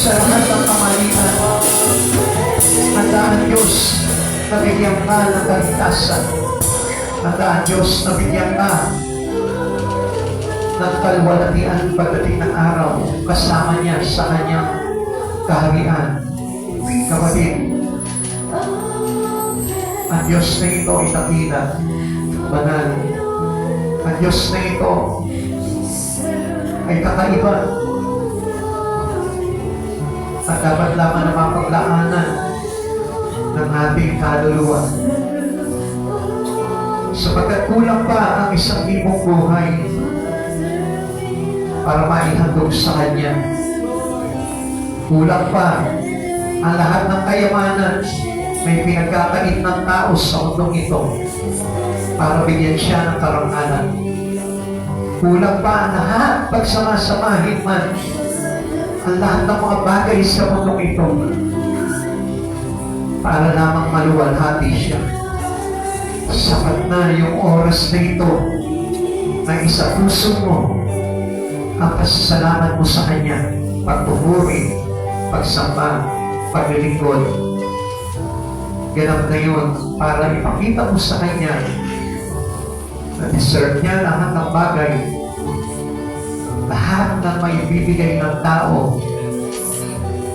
Sa lahat ng kamalian, handa ang Diyos na bigyan ka ng kaligtasan. Handa ang Diyos na bigyan ka ng kalwalatian pagdating ng araw, kasama niya sa kanyang kaharian. Kapatid, ang Diyos na ito ay takila, banal. Ang Diyos na ito ay kakaiba. At dapat lamang na mapaglaanan ng ating kaluluwa. Sapagkat kulang pa ang 1,000 buhay para maihandog sa Kanya. Kulang pa ang lahat ng kayamanan may pinagkakait ng tao sa mundong ito para bigyan siya ng karangalan. Kulang pa ang lahat pagsamasamahin man ang lahat ng mga bagay sa mundong ito para lamang maluwalhati siya. Sapat na yung oras na ito na isa puso mo ang pasasalamat mo sa Kanya, pagpupuri, pagsamba, paglilingkod. Ganap ngayon para ipakita mo sa Kanya na deserve niya lahat ng bagay, lahat ng may bibigay ng tao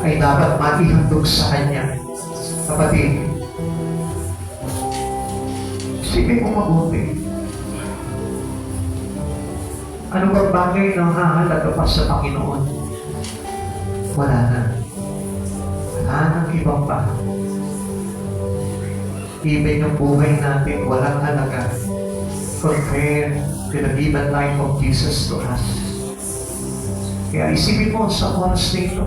ay dapat maihandog sa Kanya. Kapatid, isipin mo mabuti. Ano bang bagay na hahalaga pa sa Panginoon? Wala na. Wala nang ibang pa. Even yung buhay natin, walang halaga compared to the given life of Jesus to us. Kaya isipin mo sa oras nito,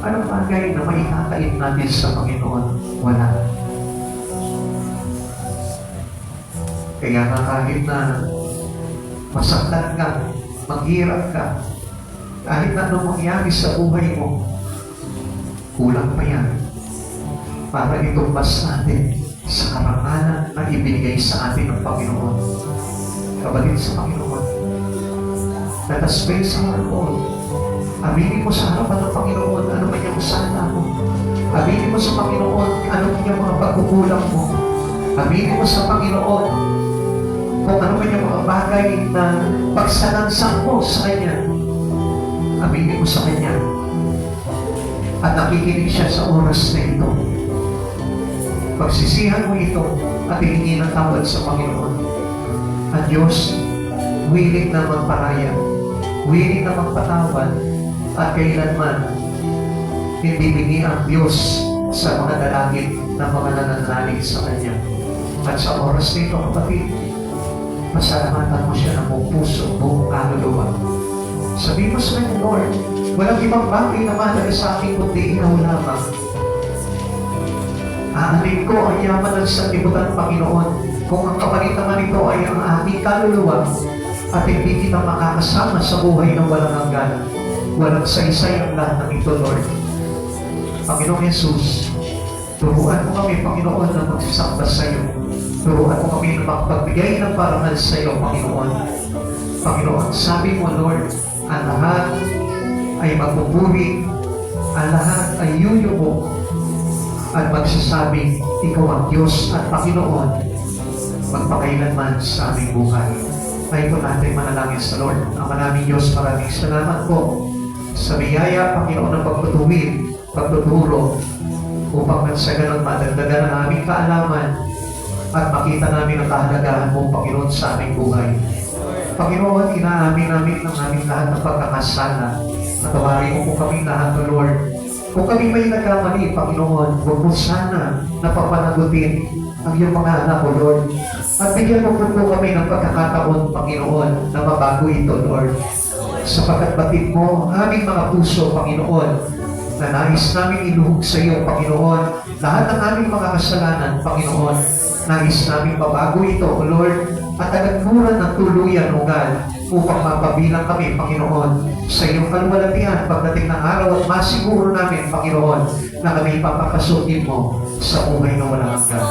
anong bagay na maikakait natin sa Panginoon? Wala. Kaya nga kahit na masaktan ka, maghirap ka, kahit na anong mangyari sa buhay mo, kulang pa yan para itumbas natin sa karangalan na ibinigay sa atin ng Panginoon. Kapatid sa Panginoon, let us face our all. Aminin mo sa harapan ng Panginoon ano man yung sala mo. Aminin mo sa Panginoon ano man yung mga pagkukulang mo. Aminin mo sa Panginoon kung ano man yung mga bagay na pagsalansan mo sa Kanya. Aminin mo sa Kanya. At nakikinig siya sa oras na ito. Pagsisihan mo ito at hihingi ng tawad sa Panginoon. At Diyos, willing na magparaya, willing na magpatawad, at kailanman hindi bingi ang Diyos sa mga dalangin na mga nananalig sa Kanya. At sa oras nito, kapatid, pasalamatan mo siya ng buong puso, buong kaluluwa. Sabihin mo sa Kanya, Lord, walang ibang bagay na mahalaga sa akin kundi ikaw lamang. Aanin ko ang yaman ng sanlibutan, Panginoon, kung ang kapalit naman ito ay ang aking kaluluwa at hindi kita makakasama sa buhay ng walang hanggan. Walang saysay ang lahat ng ito, Lord. Panginoon Jesus, turuan mo kami, Panginoon, na magsasamba sa iyo. Turuan mo kami na magpagbigay ng parangal sa iyo, Panginoon. Panginoon, sabi mo, Lord, ang lahat ay magpupuri, ang lahat ay yuyubo, at magsasabing, ikaw ang Diyos at Panginoon, magpakailanman sa aming buhay. Tayo po natin manalangin sa Lord. Ang maraming Diyos, maraming salamat po sa biyaya, Panginoon, ng pagtutuwid, pagtuturo, upang sa ganun madagdagan ang aming kaalaman at makita namin ang kahalagahan mo, Panginoon, sa aming buhay. Panginoon, inaamin namin ang aming lahat ng pagkakasala. Natawarin mo po kami lahat, O Lord. Kung kami may nagkamali, Panginoon, huwag mo sana napapanagutin ang iyong mga anak, O Lord. At bigyan mo po kami ng pagkakataon, Panginoon, na mabago ito, Lord. Sapagkat batid mo ang aming mga puso, Panginoon, na nais namin iluhog sa iyo, Panginoon. Lahat ng aming mga kasalanan, Panginoon, nais namin mabago ito, O Lord. At nagmuran ng tuluyan, O God, upang mapabilang kami, Panginoon, sa iyong kaluwalhatian pagdating ng araw at masiguro namin, Panginoon, na kami papapasukin mo sa buhay na walang hanggan.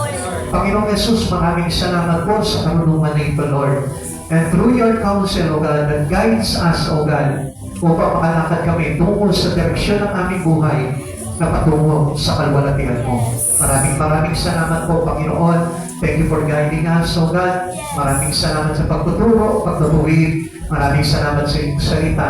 Panginoong Jesus, maraming salamat po sa karunungan na ito, Lord. And through your counsel, O God, that guides us, O God, upang makalakad kami tungo sa direksyon ng aming buhay na patungo sa kaluwalhatian mo. Maraming salamat po, Panginoon. Thank you for guiding us, O God. Maraming salamat sa pagtuturo, pagtutuwid. Maraming salamat sa iyong salita.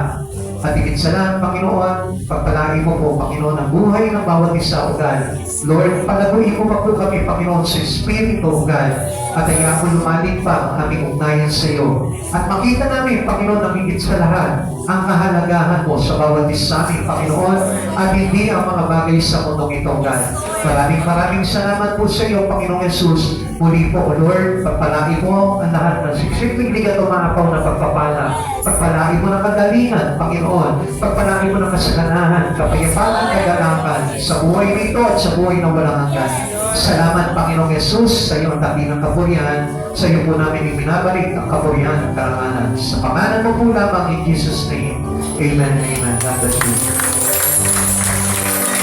At higit sa lahat, Panginoon, pagpalain mo po, Panginoon, ang buhay ng bawat isa, O God. Lord, palaguin mo pa po kami, Panginoon, sa Espiritu, O God. At hayaan mo lumalim pa ang aming ugnayan sa iyo. At makita namin, Panginoon, na higit sa lahat, ang kahalagahan mo sa bawat isa amin, Panginoon, at hindi ang mga bagay sa mundong ito, God. Maraming salamat po sa iyo, Panginoong Jesus. Muli po, O Lord, pagpalain mo ang lahat ng simpleng ligat o maapaw na pagpapala. Pagpalain mo ng kagalingan, Panginoon. Pagpalain mo ng kasaganahan, kapayapaan, kagalakan sa buhay nito at sa buhay na walang hanggan. Salamat, Panginoong Jesus, sa iyong tabi ng kapurihan. Sa iyo po namin ibinabalik ang kapurihan at karangalan. Sa pangalan mo po lamang in Jesus' name. Amen and amen. God bless you.